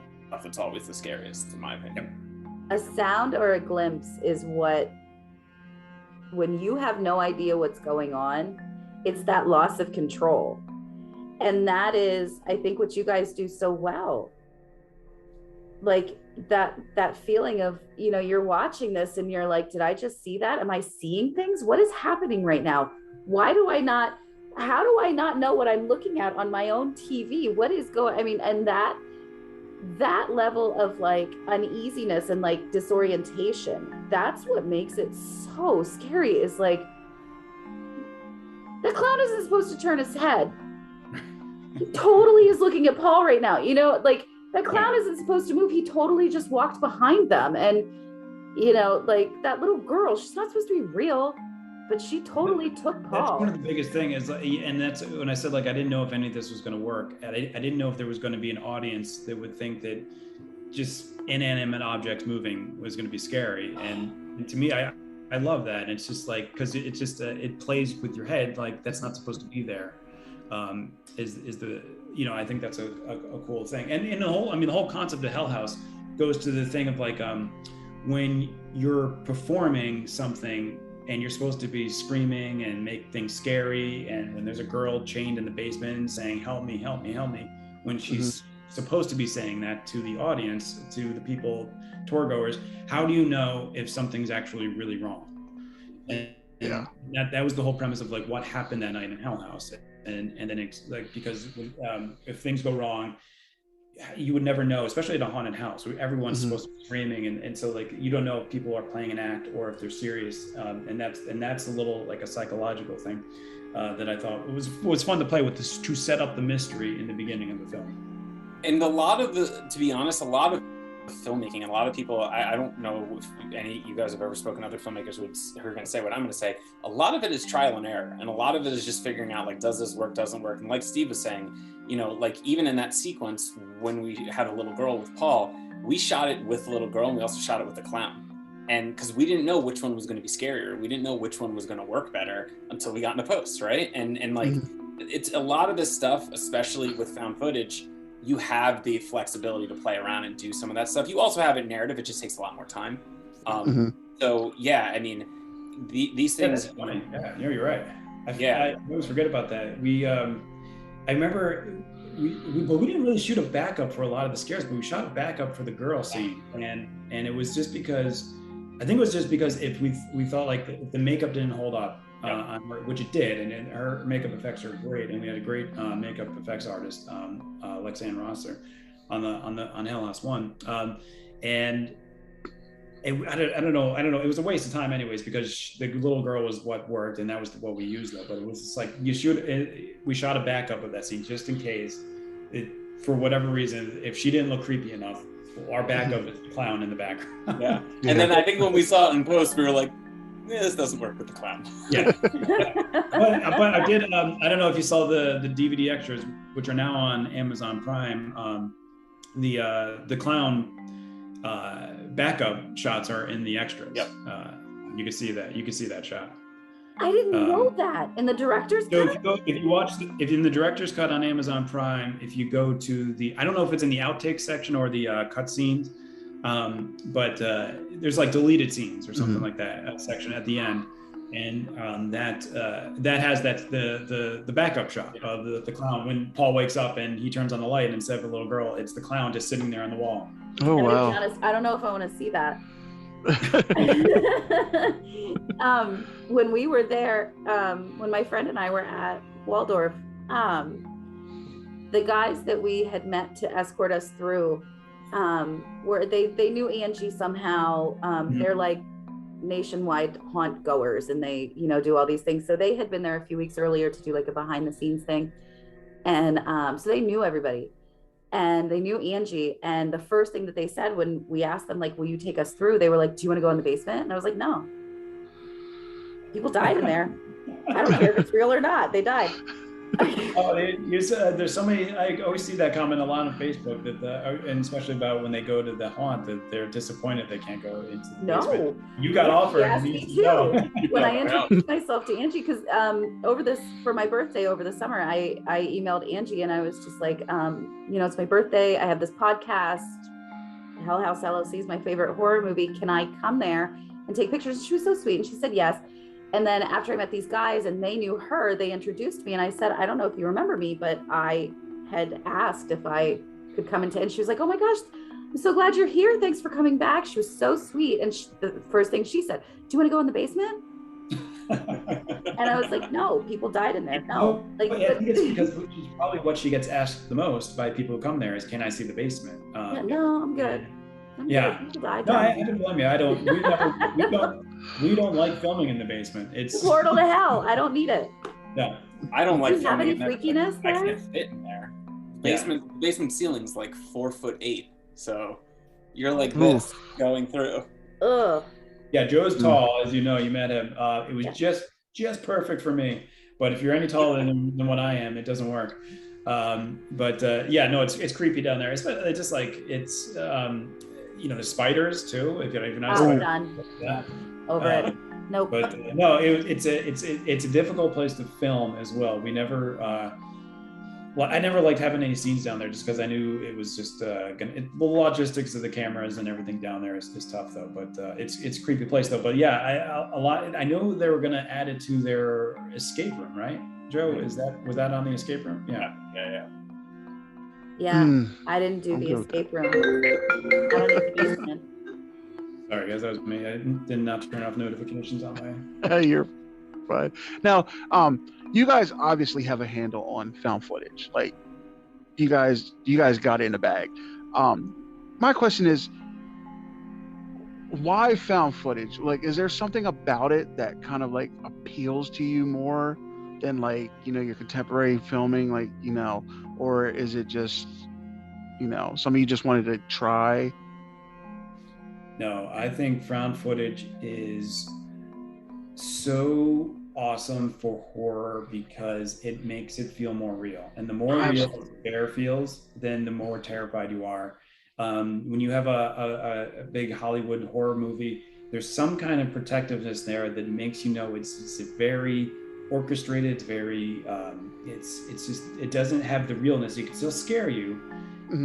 that's always the scariest, in my opinion. A sound or a glimpse is what, when you have no idea what's going on, it's that loss of control. And that is, I think, what you guys do so well. Like that feeling of, you're watching this and you're like, did I just see that? Am I seeing things? What is happening right now? How do I not know what I'm looking at on my own TV? What is going, and that level of like uneasiness and like disorientation, that's what makes it so scary. Is like, the clown isn't supposed to turn his head. He totally is looking at Paul right now. Like, the clown isn't supposed to move. He totally just walked behind them. And, like that little girl, she's not supposed to be real. but she totally took Paul. That's one of the biggest things, and that's when I said, like, I didn't know if any of this was going to work. I didn't know if there was going to be an audience that would think that just inanimate objects moving was going to be scary. And to me, I love that. And it's just like, because it's just it plays with your head, like that's not supposed to be there. Is the, you know, I think that's a cool thing. And the whole concept of Hell House goes to the thing of like, when you're performing something and you're supposed to be screaming and make things scary, and when there's a girl chained in the basement saying, help me, help me, help me, when she's supposed to be saying that to the audience, to the people, tour goers, how do you know if something's actually really wrong? And that was the whole premise of like what happened that night in Hell House. And then it's like, because if things go wrong, you would never know, especially at a haunted house where everyone's supposed to be screaming, and so like you don't know if people are playing an act or if they're serious, and that's a little like a psychological thing that I thought was fun to play with, this to set up the mystery in the beginning of the film. And to be honest, a lot of filmmaking, and a lot of people, I don't know if any of you guys have ever spoken to other filmmakers who are going to say what I'm going to say. A lot of it is trial and error, and a lot of it is just figuring out, like, does this work, doesn't work. And like Steve was saying, you know, like even in that sequence when we had a little girl with Paul, we shot it with the little girl and we also shot it with the clown. And because we didn't know which one was going to be scarier, we didn't know which one was going to work better until we got into post, right? And like it's a lot of this stuff, especially with found footage, you have the flexibility to play around and do some of that stuff. You also have it narrative, it just takes a lot more time. So yeah, I mean, these things. That's funny. Yeah, you're right. I always forget about that. I remember we didn't really shoot a backup for a lot of the scares, but we shot a backup for the girl scene, and it was just because, I think it was just because if we felt like the makeup didn't hold up. On her, which it did, and her makeup effects are great, and we had a great makeup effects artist, Lexanne Rosser, on Hell House 1, and I don't know, it was a waste of time anyways, because the little girl was what worked, and that was what we used though. But it was just like we shot a backup of that scene just in case, for whatever reason, if she didn't look creepy enough, our backup is the clown in the background. And then I think when we saw it in post, we were like, this doesn't work with the clown. But I did. I don't know if you saw the DVD extras, which are now on Amazon Prime. The clown backup shots are in the extras. You can see that. You can see that shot. I didn't know that in the director's cut. So if in the director's cut on Amazon Prime, if you go to I don't know if it's in the outtake section or the cut scenes. But there's like deleted scenes or something like that section at the end, and that has the backup shot of the clown when Paul wakes up and he turns on the light, and instead of a little girl, it's the clown just sitting there on the wall. Oh wow! To be honest, I don't know if I want to see that. When we were there, when my friend and I were at Waldorf, the guys that we had met to escort us through. Where they knew Angie somehow. They're like nationwide haunt goers, and they, you know, do all these things. So they had been there a few weeks earlier to do like a behind the scenes thing, and so they knew everybody, and they knew Angie. And the first thing that they said when we asked them, like, will you take us through, they were like, do you want to go in the basement? And I was like, no, people died in there. I don't care if it's real or not, they died. There's so many. I always see that comment a lot on Facebook, that and especially about when they go to the haunt, that they're disappointed they can't go into the basement. You got offered. Yes, me too. When I introduced myself to Angie, because for my birthday over the summer, I emailed Angie and I was just like, you know, it's my birthday. I have this podcast. Hell House LLC is my favorite horror movie. Can I come there and take pictures? She was so sweet, and she said yes. And then after I met these guys and they knew her, they introduced me, and I said, I don't know if you remember me, but I had asked if I could come into, and she was like, oh my gosh, I'm so glad you're here. Thanks for coming back. She was so sweet. And the first thing she said, do you want to go in the basement? And I was like, no, people died in there. No. Like, I think it's because which is probably what she gets asked the most by people who come there is, can I see the basement? No, I'm good. People died. No, I don't blame you. I don't. We don't like filming in the basement. It's portal to hell. I don't need it. No, I don't like filming in there. Freakiness there? I can't fit in there. Basement ceiling's like 4'8", so you're like this going through. Ugh. Yeah, Joe's tall, as you know. You met him. It was just just perfect for me. But if you're any taller than what I am, it doesn't work. Yeah, no, it's creepy down there. It's just like it's the spiders too. If you're not done. Yeah. Over it. Nope. But no, it's a difficult place to film as well. We never. I never liked having any scenes down there just because I knew it was just the logistics of the cameras and everything down there is tough though. But it's a creepy place though. But yeah, I know they were going to add it to their escape room, right? Joe, was that on the escape room? Yeah. Yeah, I didn't do the escape room. I don't need the basement. Sorry guys, that was me. I did not turn off notifications on my. You're fine. Now, you guys obviously have a handle on found footage. Like, you guys got it in the bag. My question is, why found footage? Like, is there something about it that kind of like appeals to you more than like, your contemporary filming, like, or is it just, something you just wanted to try? No, I think found footage is so awesome for horror because it makes it feel more real. And the more real the bear feels, then the more terrified you are. When you have a big Hollywood horror movie, there's some kind of protectiveness there that makes it's very orchestrated. It's very it's just, it doesn't have the realness. It can still scare you,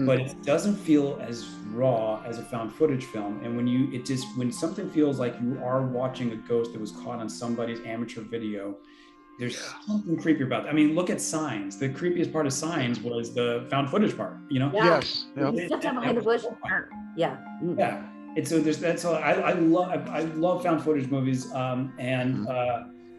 but it doesn't feel as raw as a found footage film. And when something feels like you are watching a ghost that was caught on somebody's amateur video, there's something creepy about that. I mean, look at Signs. The creepiest part of Signs was the found footage part, Yes. You stepped down behind the bush. Yeah. Yeah. And so that's all. I love found footage movies.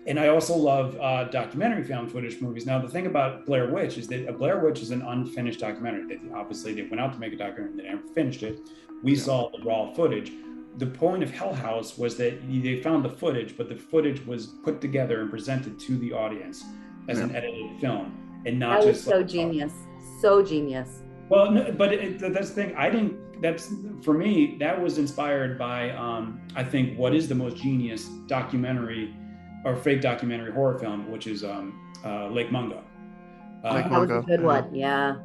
And I also love documentary found footage movies. Now, the thing about Blair Witch is that Blair Witch is an unfinished documentary. Obviously, they went out to make a documentary, they never finished it. We saw the raw footage. The point of Hell House was that they found the footage, but the footage was put together and presented to the audience as an edited film, and not that just was so genius. So genius. Well, no, but that's the thing. For me, that was inspired by, I think, what is the most genius documentary or fake documentary horror film, which is Lake Mungo. That was a good one, yeah.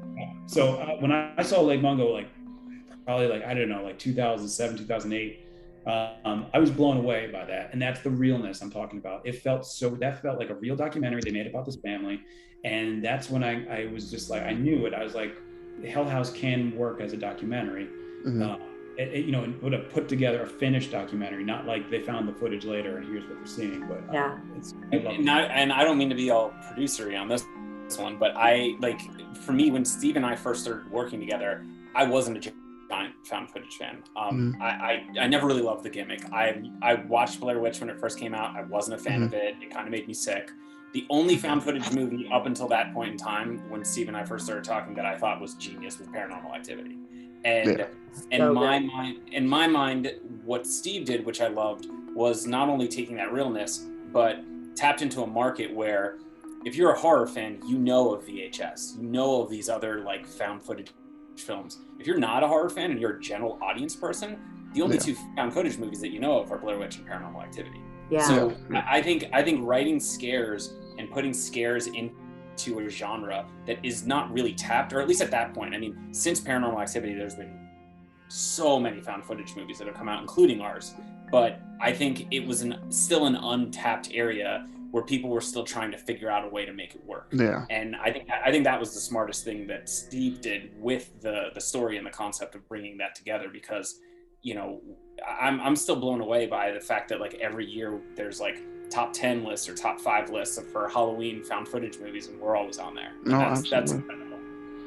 So when I saw Lake Mungo, probably I don't know, 2007, 2008, I was blown away by that. And that's the realness I'm talking about. That felt like a real documentary they made about this family. And that's when I was just I knew it. I was like, Hell House can work as a documentary. It would have put together a finished documentary, not like they found the footage later and here's what we're seeing. But and I don't mean to be all producery on this one, but for me, when Steve and I first started working together, I wasn't a giant found footage fan. I never really loved the gimmick. I watched Blair Witch when it first came out. I wasn't a fan of it. It kind of made me sick. The only found footage movie up until that point in time, when Steve and I first started talking, that I thought was genius was Paranormal Activity. And in my mind, what Steve did, which I loved, was not only taking that realness, but tapped into a market where, if you're a horror fan, you know of VHS, you know of these other found footage films. If you're not a horror fan and you're a general audience person, the only two found footage movies that you know of are Blair Witch and Paranormal Activity. Yeah. So I think writing scares and putting scares into a genre that is not really tapped, or at least at that point. I mean, since Paranormal Activity, there's been so many found footage movies that have come out, including ours. But I think it was still an untapped area where people were still trying to figure out a way to make it work. Yeah. And I think that was the smartest thing that Steve did with the story and the concept of bringing that together, because I'm still blown away by the fact that every year there's top 10 lists or top 5 lists for Halloween found footage movies, and we're always on there. That's incredible.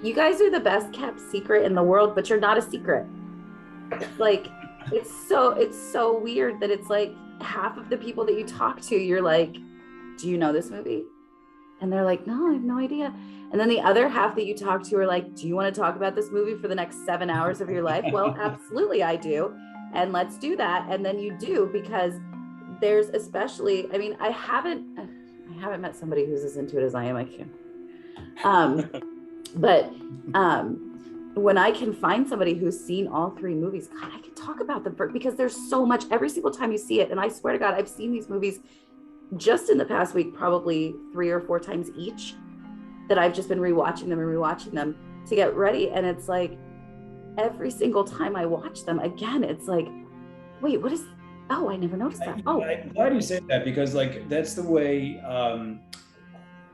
You guys are the best kept secret in the world, but you're not a secret. It's so weird that it's half of the people that you talk to, you're like, do you know this movie? And they're like, no, I have no idea. And then the other half that you talk to are like, do you want to talk about this movie for the next 7 hours of your life? Well, absolutely, I do. And let's do that. And then you do, because there's especially, I haven't met somebody who's as into it as I am. I can. But when I can find somebody who's seen all 3 movies, God, I can talk about them because there's so much every single time you see it. And I swear to God, I've seen these movies just in the past week, probably 3 or 4 times each, that I've just been rewatching them to get ready. And it's like every single time I watch them again, it's like, wait, what is, oh, I never noticed that. I'm glad you say that, because like that's the way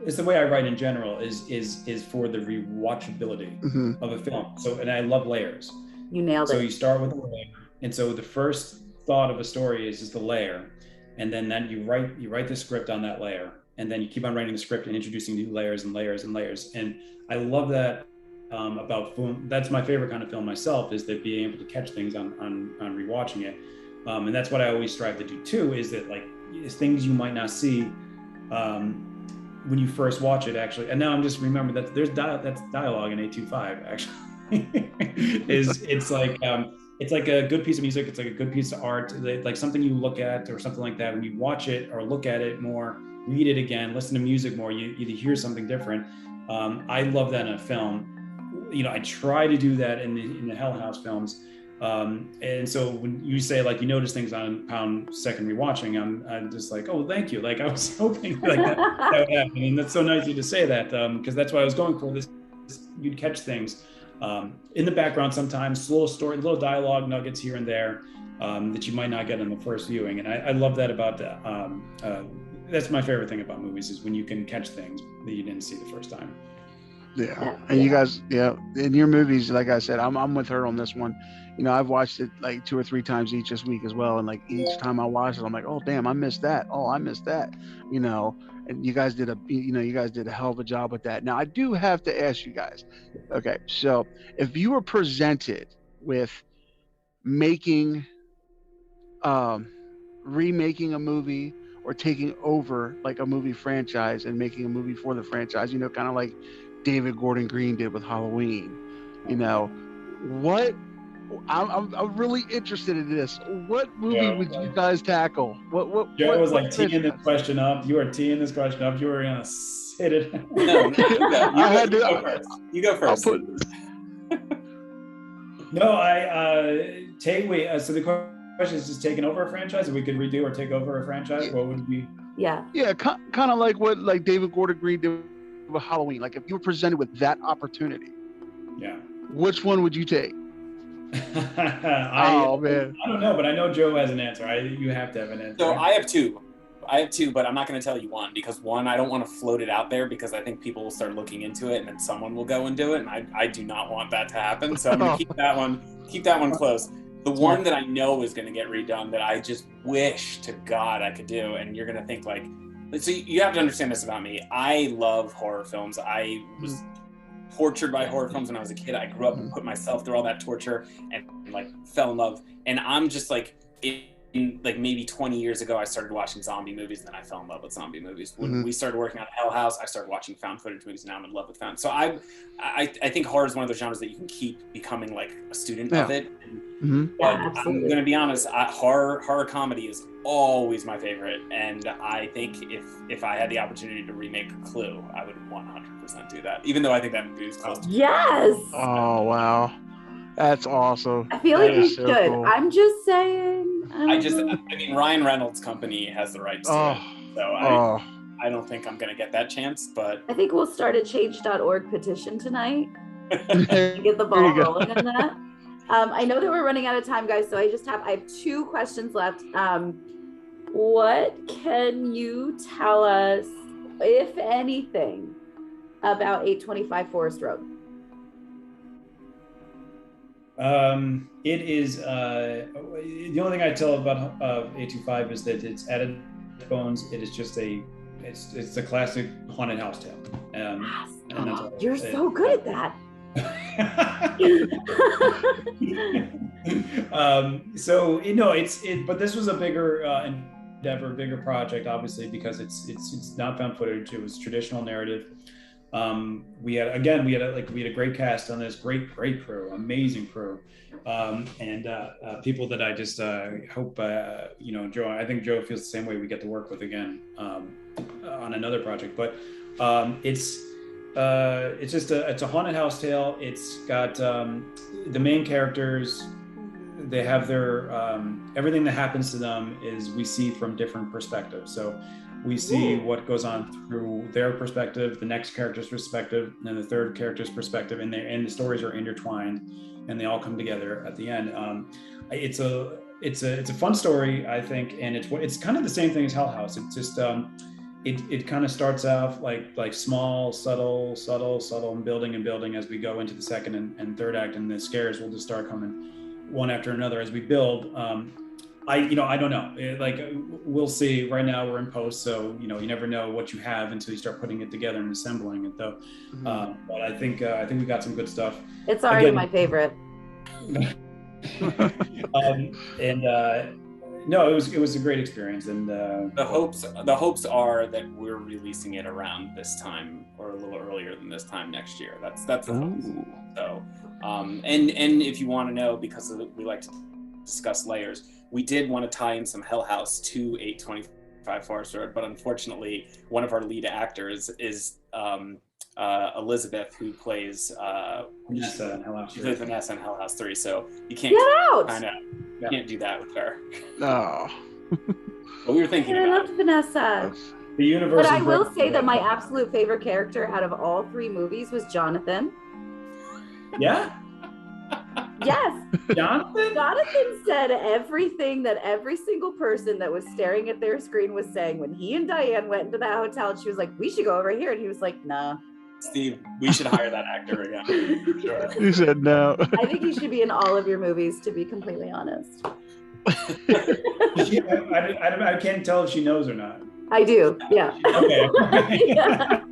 it's the way I write in general, is for the rewatchability of a film. So, and I love layers. You nailed it. So you start with a layer, and so the first thought of a story is the layer, and then you write the script on that layer, and then you keep on writing the script and introducing new layers and layers and layers. And I love that about film. That's my favorite kind of film myself, is that being able to catch things on rewatching it. And that's what I always strive to do too, is that like it's things you might not see when you first watch it, actually. And now I'm just remembering that that's dialogue in 825 actually. It's like a good piece of music. It's like a good piece of art, like something you look at or something like that. When you watch it or look at it more, read it again, listen to music more, you hear something different. I love that in a film. You know, I try to do that in the Hell House films. And so when you say like you notice things on second rewatching, I'm just like, oh, thank you. Like I was hoping like that would happen, and that's so nice of you to say that, because that's what I was going for. This you'd catch things in the background sometimes, little dialogue nuggets here and there that you might not get in the first viewing, and I love that about that's my favorite thing about movies, is when you can catch things that you didn't see the first time. Yeah, and you guys, in your movies, like I said, I'm with her on this one. You know, I've watched it like 2 or 3 times each this week as well, and like each time I watch it, I'm like, oh damn, I missed that. Oh, I missed that. You know, and you guys did a hell of a job with that. Now, I do have to ask you guys. Okay, so if you were presented with making, remaking a movie or taking over like a movie franchise and making a movie for the franchise, you know, kind of like David Gordon Green did with Halloween, you know, what I'm really interested in this. What movie would you guys tackle? What Joe was like teeing this question up. You are teeing this question up. You were gonna sit it. No, you go first. So the question is just taking over a franchise. If we could redo or take over a franchise, what would we? Yeah, kind of like what like David Gordon Green did with Halloween. Like if you were presented with that opportunity, which one would you take? Man, I don't know, but I know Joe has an answer. You have to have an answer. So I have two, but I'm not going to tell you one, because one, I don't want to float it out there, because I think people will start looking into it and then someone will go and do it, and I do not want that to happen. So I'm going to keep that one close. The one that I know is going to get redone, that I just wish to God I could do, and you're going to think like, so you have to understand this about me. I love horror films. I was tortured by horror films when I was a kid. I grew up and put myself through all that torture and like fell in love. And I'm just like, in like maybe 20 years ago, I started watching zombie movies, and then I fell in love with zombie movies. When we started working on Hell House, I started watching found footage movies, and now I'm in love with found. So I think horror is one of those genres that you can keep becoming like a student of it. But I'm going to be honest, horror comedy is always my favorite. And I think if I had the opportunity to remake Clue, I would 100% do that, even though I think that movie is close to Yes! Oh, wow. That's awesome. I feel like you should. Cool. I'm just saying. I mean, Ryan Reynolds' company has the rights to it. So I don't think I'm going to get that chance, but I think we'll start a change.org petition tonight. Get the ball rolling on that. I know that we're running out of time, guys, so I have 2 questions left. What can you tell us, if anything, about 825 Forest Road? It is the only thing I tell about 825 is that it's added bones. It is just it's a classic haunted house tale. And that's all. You're so good at that. So but this was a bigger endeavor, bigger project, obviously, because it's not found footage. It was traditional narrative. We had a great cast on this, great crew, amazing crew, and people that I just hope Joe. I think Joe feels the same way. We get to work with again on another project, but it's a haunted house tale. It's got the main characters they have their everything that happens to them is we see from different perspectives. So we see what goes on through their perspective, the next character's perspective, and then the third character's perspective, and the stories are intertwined, and they all come together at the end. It's a fun story, I think, and it's kind of the same thing as Hell House. It's just it kind of starts off like small, subtle, and building as we go into the second and third act, and the scares will just start coming one after another as we build. I don't know. We'll see. Right now we're in post, so you never know what you have until you start putting it together and assembling it, though. But I think we got some good stuff. It's already my favorite. No, it was a great experience, and the hopes are that we're releasing it around this time or a little earlier than this time next year. That's the hope. So, and if you want to know, because we like to discuss layers, we did want to tie in some Hell House to 825 Forest Road, but unfortunately, one of our lead actors is Elizabeth, who plays Vanessa in Hell House. She plays Vanessa in Hell House 3, so you can't can't do that with her. Oh. But we were thinking I about loved Vanessa. The universe. But I will say that my absolute favorite character out of all 3 movies was Jonathan. Yeah. Yes. Jonathan said everything that every single person that was staring at their screen was saying when he and Diane went into that hotel, and she was like, "We should go over here," and he was like, "Nah." Steve, we should hire that actor again. For sure. He said no. I think he should be in all of your movies, to be completely honest. I can't tell if she knows or not. I do, yeah. Okay. Yeah.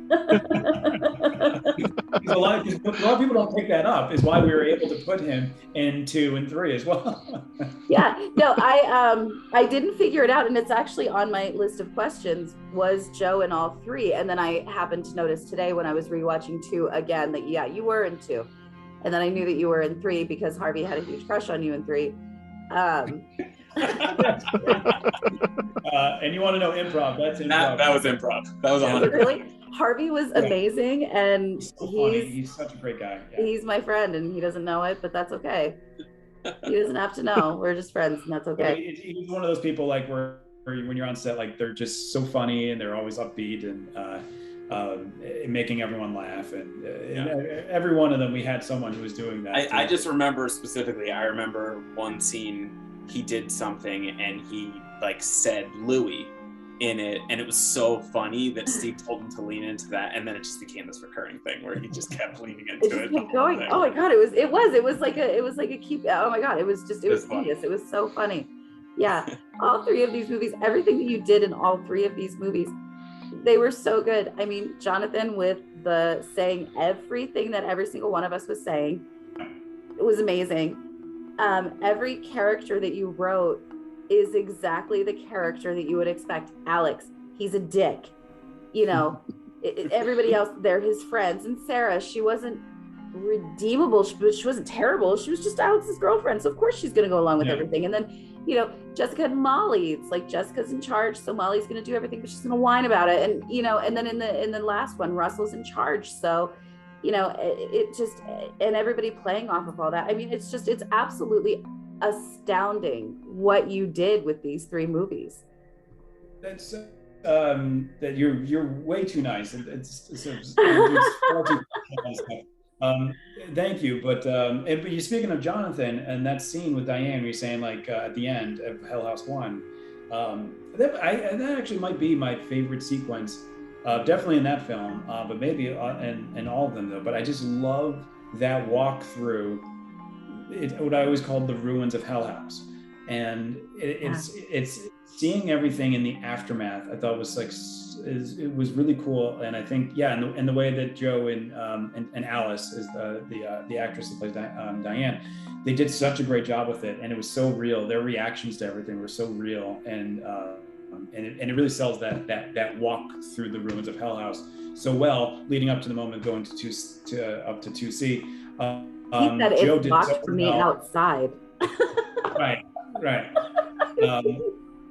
A lot of people don't pick that up, is why we were able to put him in 2 and 3 as well. Yeah, no, I didn't figure it out, and it's actually on my list of questions, was Joe in all 3? And then I happened to notice today when I was rewatching 2 again that, yeah, you were in 2. And then I knew that you were in 3 because Harvey had a huge crush on you in 3. And you want to know improv? That's improv. That was improv. That was 100%. Really? Harvey was amazing, and he's such a great guy. Yeah. He's my friend, and he doesn't know it, but that's okay. He doesn't have to know. We're just friends, and that's okay. He's one of those people where when you're on set, they're just so funny and they're always upbeat and making everyone laugh. And every one of them, we had someone who was doing that. I just remember specifically. I remember one scene. He did something and he said Louis in it, and it was so funny that Steve told him to lean into that, and then it just became this recurring thing where he just kept leaning into it. Kept going. Oh my god, it was like a cute. Oh my god, it was genius. It was so funny. Yeah, all 3 of these movies, everything that you did in all 3 of these movies, they were so good. I mean, Jonathan with the saying everything that every single one of us was saying, it was amazing. Every character that you wrote is exactly the character that you would expect. Alex, he's a dick. Everybody else, they're his friends. And Sarah, she wasn't redeemable, but she wasn't terrible. She was just Alex's girlfriend. So of course she's going to go along with everything. And then, Jessica and Molly, it's like Jessica's in charge. So Molly's going to do everything, but she's going to whine about it. And, and then in the last one, Russell's in charge. So, it just, and everybody playing off of all that. I mean, it's absolutely astounding what you did with these 3 movies. That's that you're way too nice. Thank you, but you're speaking of Jonathan and that scene with Diane. You're saying at the end of Hell House 1. That actually might be my favorite sequence. Definitely in that film, but maybe in all of them though. But I just love that walk through what I always called the ruins of Hell House, and it's seeing everything in the aftermath. I thought was it was really cool, and I think and the way that Joe and Alice is the actress that plays Diane, they did such a great job with it, and it was so real. Their reactions to everything were so real, and it really sells that walk through the ruins of Hell House so well, leading up to the moment going up to 2C. He said Joe it blocked for me outside. Right.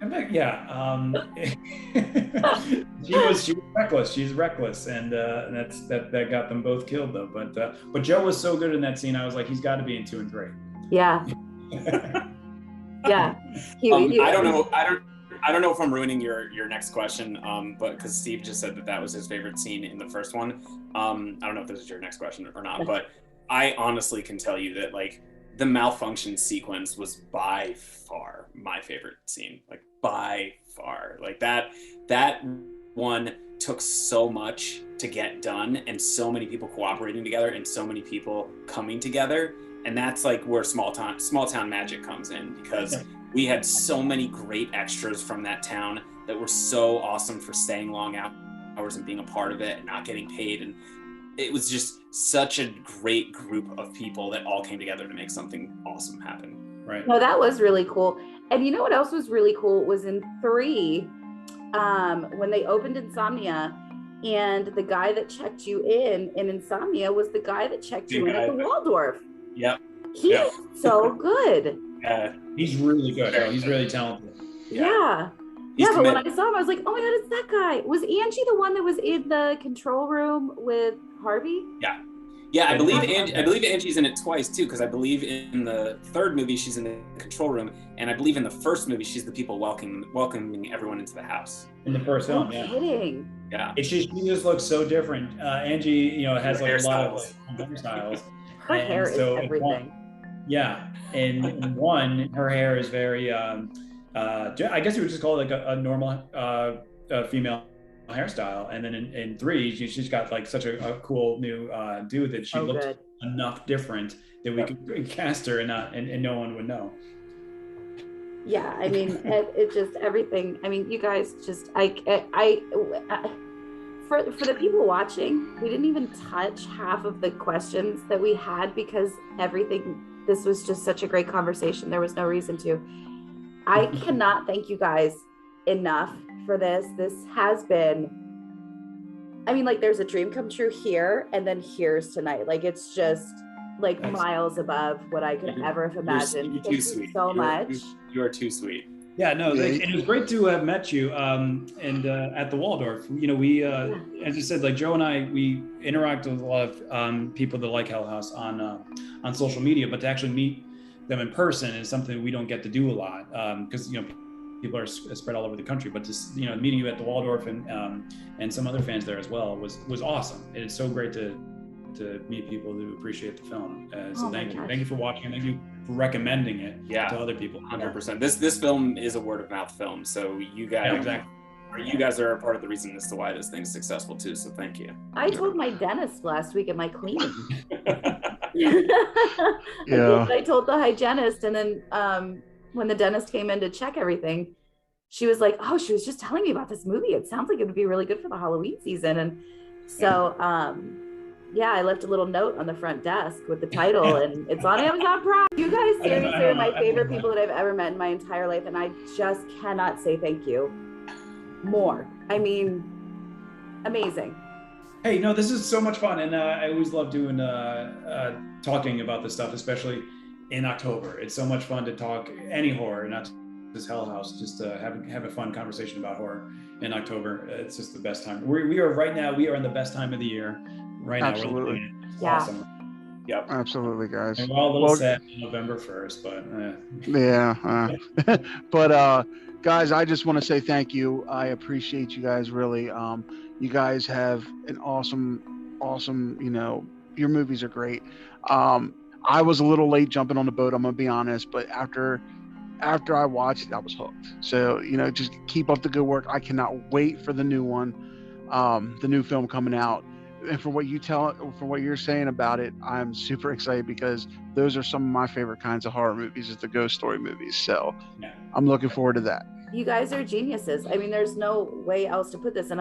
In fact, she was reckless. She's reckless, and that got them both killed though. But Joe was so good in that scene. I was like, he's got to be in 2 and 3. Yeah. Yeah. I don't know. I don't know if I'm ruining your next question, but because Steve just said that was his favorite scene in the first one. I don't know if this is your next question or not, but I honestly can tell you that like the malfunction sequence was by far my favorite scene. Like by far, like that one took so much to get done, and so many people cooperating together, and so many people coming together, and that's like where small town magic comes in, because we had so many great extras from that town that were so awesome for staying long hours and being a part of it and not getting paid. And it was just such a great group of people that all came together to make something awesome happen. Right. No, that was really cool. And you know what else was really cool was in 3, when they opened Insomnia, and the guy that checked you in Insomnia was the guy that checked you in at the Waldorf. Yep. He is so good. Yeah. He's really good. He's really talented. Yeah. He's but committed. when I saw him, I was like, oh my God, it's that guy. Was Angie the one that was in the control room with Harvey? Yeah. Yeah, I believe Angie's in it twice too, because I believe in the third movie she's in the control room, and I believe in the first movie she's the people welcoming everyone into the house. In the first film, No kidding. Yeah. It's just, she just looks so different. Angie, has like a lot of hairstyles. Her hair is everything. In one, her hair is very, I guess you would just call it like a normal female hairstyle, and then in 3 she's got like such a cool new do that she looked good. enough different that we could cast her and no one would know. Yeah, I mean, it just everything. I mean, you guys just for the people watching, we didn't even touch half of the questions that we had, because this was just such a great conversation. There was no reason to. I cannot thank you guys enough for this. This has been, I mean, like, there's a dream come true here, and then here's tonight. Like, it's just like miles above what I could ever have imagined. You're Thank too sweet. you so much. You are too sweet. Yeah, no, and it was great to have met you at the Waldorf. We, as you said, like Joe and I, we interact with a lot of people that like Hell House on social media, but to actually meet them in person is something we don't get to do a lot, because people are spread all over the country. But just meeting you at the Waldorf and some other fans there as well was awesome. It is so great to meet people who appreciate the film. So thank you for watching, and thank you for recommending it to other people. 100%. This film is a word of mouth film, so you guys you guys are a part of the reason as to why this thing's successful too. So thank you. I told my dentist last week at my cleaning. I told the hygienist, and then when the dentist came in to check everything, she was like, "Oh, she was just telling me about this movie. It sounds like it would be really good for the Halloween season." And so, I left a little note on the front desk with the title, and it's on Amazon Prime. You guys seriously are my favorite people that I've ever met in my entire life, and I just cannot say thank you more. I mean, amazing. Hey, this is so much fun, and I always love doing talking about this stuff, especially in October. It's so much fun to talk any horror, not just Hell House, just have a fun conversation about horror in October. It's just the best time. We are in the best time of the year right now. Absolutely. It's awesome. Yep. Absolutely, guys. And we're all a little sad on November 1st, but but guys, I just want to say thank you. I appreciate you guys really. You guys have an awesome, your movies are great. I was a little late jumping on the boat, I'm gonna be honest, but after I watched it, I was hooked. So, just keep up the good work. I cannot wait for the new one, the new film coming out. And from what you're saying about it, I'm super excited, because those are some of my favorite kinds of horror movies, is the ghost story movies. So I'm looking forward to that. You guys are geniuses. I mean, there's no way else to put this. And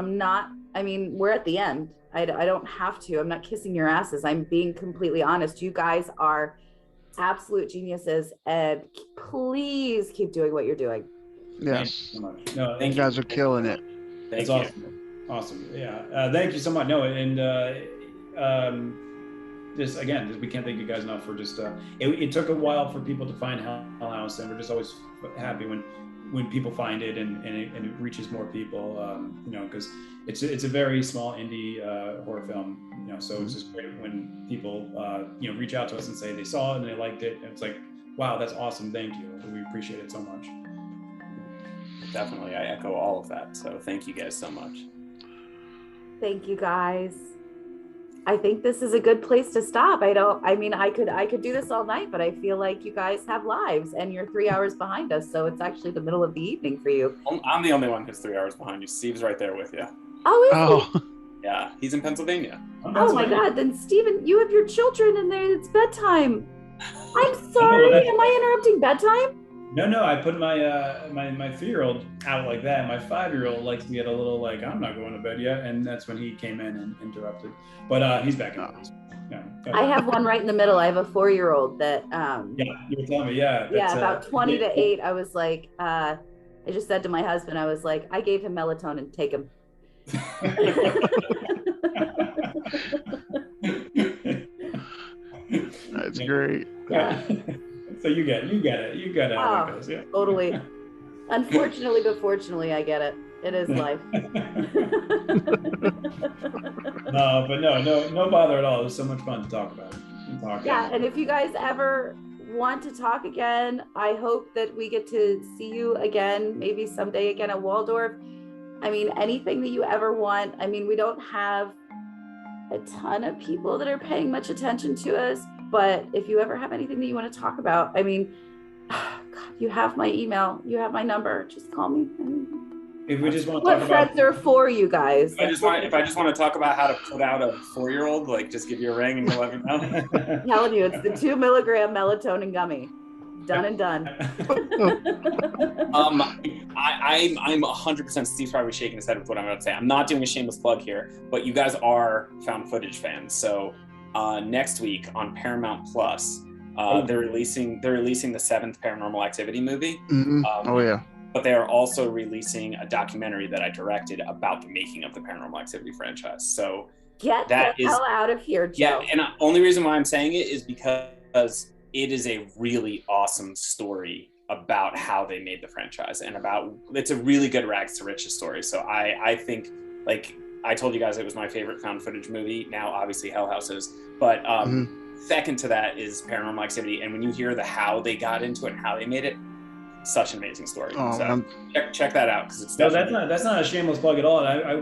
we're at the end. I don't have to. I'm not kissing your asses. I'm being completely honest. You guys are absolute geniuses, and please keep doing what you're doing. Yes. Thank you so much. No, you guys are killing it. That's awesome. Awesome. Yeah. Thank you so much. No, and we can't thank you guys enough for just. It took a while for people to find Hell House, and we're just always happy when people find it and it reaches more people. Because it's a very small indie horror film. So it's just great when people reach out to us and say they saw it and they liked it. And it's like wow, that's awesome. Thank you. We appreciate it so much. Definitely. I echo all of that. So thank you guys so much. Thank you guys. I think this is a good place to stop. I could do this all night, but I feel like you guys have lives and you're 3 hours behind us. So it's actually the middle of the evening for you. I'm the only one who's 3 hours behind you. Steve's right there with you. Oh, is he? Yeah, he's in Pennsylvania. Oh my God. Then Steven, you have your children and it's bedtime. I'm sorry. Am I interrupting bedtime? No, I put my my 3-year-old out like that. My 5-year-old likes to get a little like, I'm not going to bed yet, and that's when he came in and interrupted. But he's back in. Yeah. I have one right in the middle. I have a 4-year-old that yeah, you were telling me, yeah. About 20 to 8. I was like, I just said to my husband, I was like, I gave him melatonin, take him. That's great. Yeah. So you get it. How it goes, yeah. Totally. Unfortunately, but fortunately, I get it. It is life. No bother at all. It was so much fun to talk about it. And if you guys ever want to talk again, I hope that we get to see you again, maybe someday again at Waldorf. I mean, anything that you ever want. I mean, we don't have a ton of people that are paying much attention to us, but if you ever have anything that you want to talk about, I mean, God, you have my email, you have my number, just call me. If we just want to what talk friends about, are for you guys. If I just want to talk about how to put out a 4-year-old, like just give you a ring and you'll let me know. I'm telling you, it's the 2 milligram melatonin gummy. Done and done. I'm 100%. Steve's probably shaking his head with what I'm about to say. I'm not doing a shameless plug here, but you guys are found footage fans. So next week on Paramount Plus, they're releasing the 7th Paranormal Activity movie. Mm-hmm. But they are also releasing a documentary that I directed about the making of the Paranormal Activity franchise. So get the hell out of here, Joe. Yeah, and the only reason why I'm saying it is because it is a really awesome story about how they made the franchise and it's a really good rags to riches story. So I think, like I told you guys, it was my favorite found footage movie. Now, obviously Hell House is, but second to that is Paranormal Activity. And when you hear how they got into it and how they made it, such an amazing story. So check that out, because it's that's not a shameless plug at all. I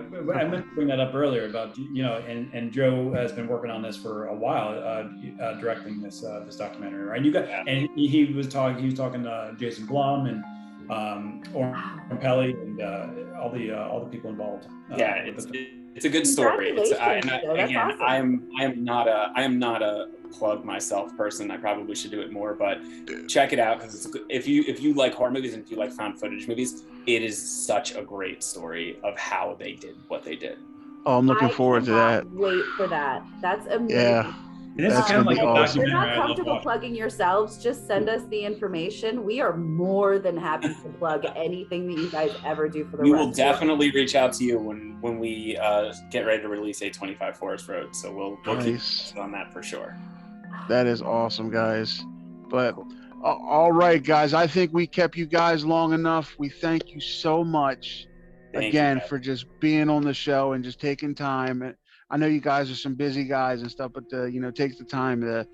meant to bring that up earlier about, and Joe has been working on this for a while, directing this documentary, right? And he was talking to Jason Blum and Oren Peli and all the people involved. It's a good story. Awesome. I am not a plug myself person. I probably should do it more, but check it out, because if you like horror movies and if you like found footage movies, it is such a great story of how they did what they did. Oh, I'm looking forward to that. Wait for that. That's amazing. Yeah. This is kind of like a If you're not documentary. comfortable plugging yourselves, just send us the information. We are more than happy to plug anything that you guys ever do for the We rest will definitely reach out to you when we get ready to release A25 Forest Road. So we'll keep on that for sure. That is awesome, guys. But all right, guys, I think we kept you guys long enough. We thank you so much again for just being on the show and just taking time. I know you guys are some busy guys and stuff, but take the time to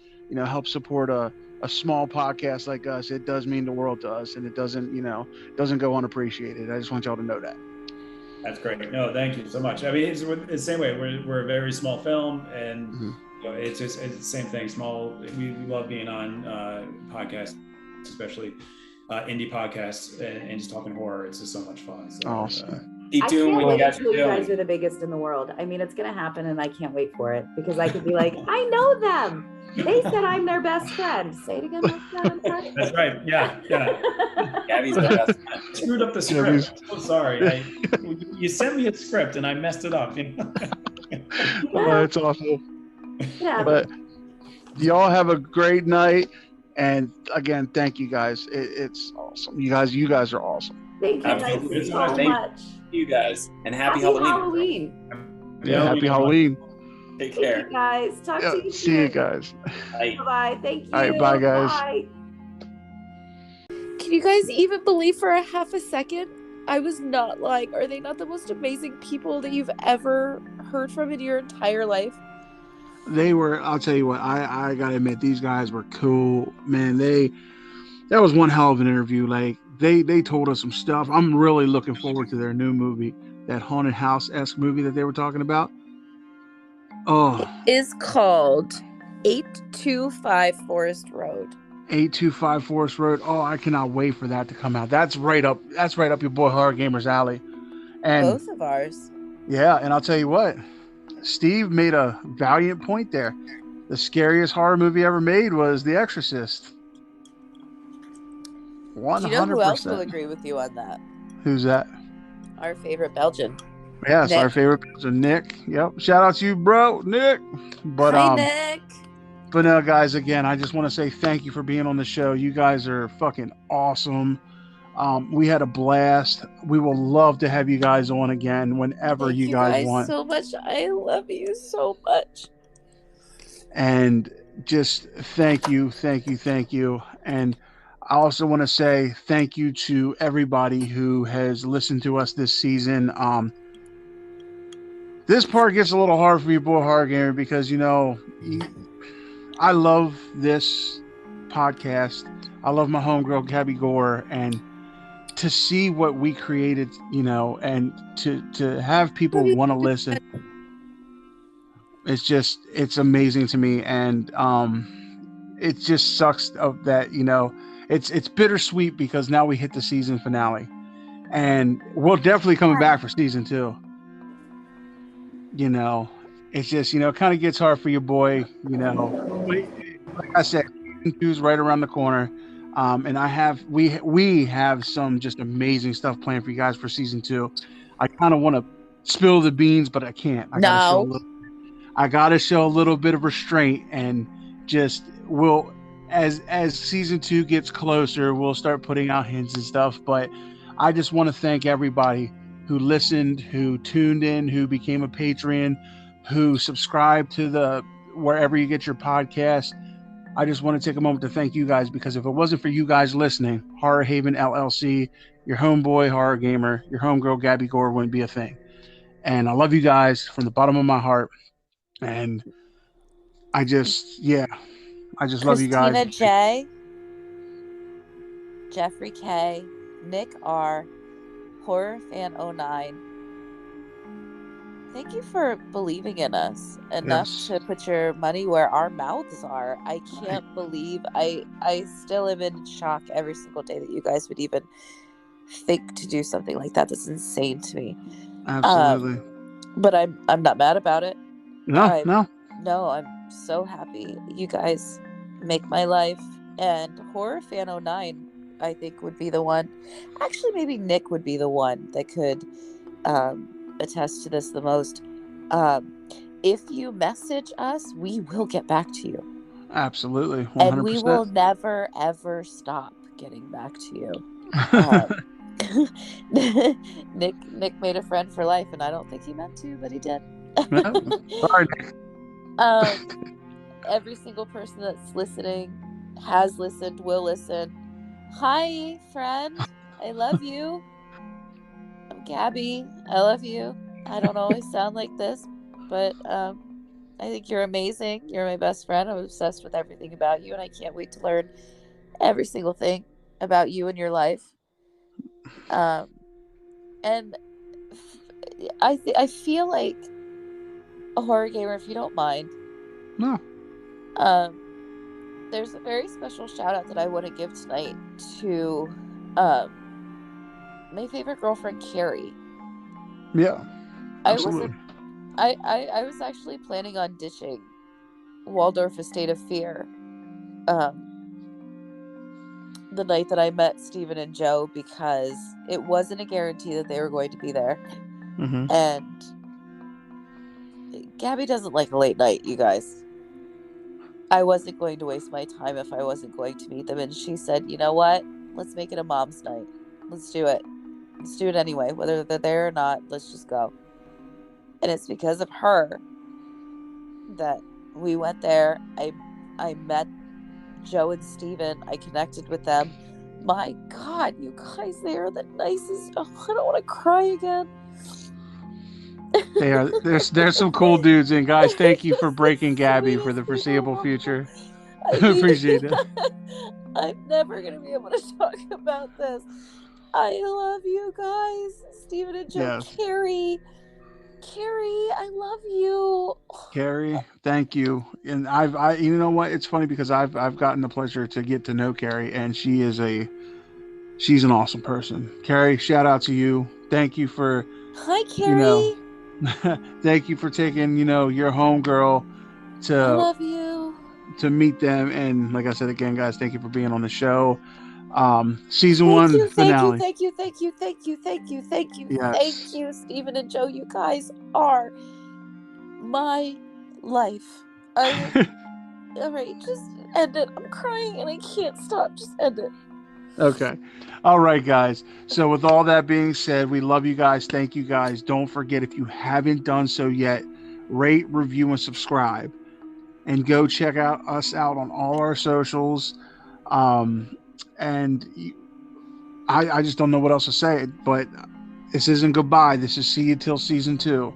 help support a small podcast like us. It does mean the world to us, and it doesn't go unappreciated. I just want y'all to know that. That's great. No, thank you so much. I mean, it's the same way. We're a very small film, and it's the same thing. Small. We love being on podcasts, especially indie podcasts, and just talking horror. It's just so much fun. So, awesome. Keep doing what you guys are doing. You guys are the biggest in the world. I mean, it's going to happen, and I can't wait for it, because I could be like, I know them. They said I'm their best friend. Say it again like that. That's right. Yeah. Gabby's the best friend. Screwed up the script. I'm so sorry. You sent me a script, and I messed it up. Oh, that's awesome. Yeah. But y'all have a great night, and again, thank you guys. It's awesome. You guys are awesome. Thank you guys so much. You guys, and happy Halloween. Yeah, happy Halloween. Take care. Thank you guys. Talk to you soon. See you guys. Bye. Thank you. All right, bye guys. Bye. Can you guys even believe for a half a second I was not lying? Are they not the most amazing people that you've ever heard from in your entire life? They were, I'll tell you what, I gotta admit, these guys were cool, man. that was one hell of an interview. Like they told us some stuff. I'm really looking forward to their new movie, that haunted house-esque movie that they were talking about. Oh, It is called 825 Forest Road. 825 Forest Road. Oh, I cannot wait for that to come out. That's right up your boy Horror Gamer's alley. And Both of ours. yeah, and I'll tell you what, Steve made a valiant point there. The scariest horror movie ever made was The Exorcist. 100%. You know who else will agree with you on that? Who's that? Our favorite Belgian. Yes, Nick. our favorite person, Nick. Yep. Shout out to you, bro, Nick. But Hi, Nick. But no, guys, again, I just want to say thank you for being on the show. You guys are fucking awesome. We had a blast. We will love to have you guys on again whenever Thank you guys want. So much. I love you so much. And just thank you. And I also want to say thank you to everybody who has listened to us this season. This part gets a little hard for you, boy Horror Gamer, because I love this podcast. I love my homegirl Gabby Gore, and to see what we created, and to have people want to listen, it's amazing to me. And it just sucks that it's bittersweet, because now we hit the season finale, and we're definitely coming back for season 2. It's just, kind of gets hard for your boy, like I said, season 2's right around the corner. And we have some just amazing stuff planned for you guys for season 2. I kind of want to spill the beans, but I can't. I gotta show a little bit of restraint, and just as season 2 gets closer, we'll start putting out hints and stuff. But I just want to thank everybody who listened, who tuned in, who became a Patreon, who subscribed to wherever you get your podcast. I just want to take a moment to thank you guys, because if it wasn't for you guys listening, Horror Haven LLC, your homeboy Horror Gamer, your homegirl Gabby Gore wouldn't be a thing. And I love you guys from the bottom of my heart. And I just love you guys. Christina J, Jeffrey K, Nick R, Horror Fan 09. Thank you for believing in us enough to put your money where our mouths are. I can't believe I still am in shock every single day that you guys would even think to do something like that. That's insane to me. Absolutely. But I'm not mad about it. No. I'm so happy. You guys make my life. And Horror Fan 09, I think, would be the one. Actually, maybe Nick would be the one that could attest to this the most. If you message us, we will get back to you. Absolutely. 100%. And we will never ever stop getting back to you. Nick made a friend for life, and I don't think he meant to, but he did. Sorry, Nick. Every single person that's listening, has listened, will listen. Hi, friend. I love you. I'm Gabby. I love you. I don't always sound like this, but I think you're amazing. You're my best friend. I'm obsessed with everything about you, and I can't wait to learn every single thing about you and your life. And I feel like a Horror Gamer, if you don't mind. No. There's a very special shout out that I want to give tonight to my favorite girlfriend, Carrie. Yeah. Absolutely. I was actually planning on ditching Waldorf Estate of Fear the night that I met Steven and Joe, because it wasn't a guarantee that they were going to be there. Mm-hmm. And Gabby doesn't like a late night, you guys. I wasn't going to waste my time if I wasn't going to meet them. And she said, you know what? Let's make it a mom's night. Let's do it. Let's do it anyway. Whether they're there or not, let's just go. And it's because of her that we went there. I met Joe and Steven. I connected with them. My God, you guys, they are the nicest. Oh, I don't want to cry again. They are. There's some cool dudes, and guys, thank you for breaking Gabby for the foreseeable future. I appreciate it. I'm never going to be able to talk about this. I love you guys. Stephen and Joe. Yes. Carrie, I love you. Carrie, thank you. And I you know what? It's funny because I've gotten the pleasure to get to know Carrie, and she's an awesome person. Carrie, shout out to you. Thank you for Hi, Carrie. thank you for taking, your homegirl I love you. to meet them. And like I said again, guys, thank you for being on the show. Season 1 finale. Thank you, Yes. Stephen and Joe. You guys are my life. All right, just end it. I'm crying and I can't stop. Just end it. Okay. All right, guys. So with all that being said, we love you guys. Thank you, guys. Don't forget, if you haven't done so yet, rate, review, and subscribe. And go check us out on all our socials. And I just don't know what else to say. But this isn't goodbye. This is see you till season 2.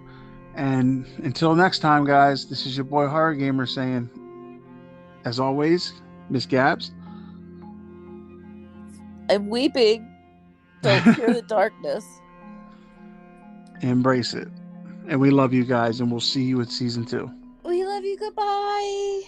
And until next time, guys, this is your boy Horror Gamer saying, as always, Miss Gabs. I'm weeping. Don't fear the darkness. Embrace it. And we love you guys, and we'll see you at season 2. We love you. Goodbye.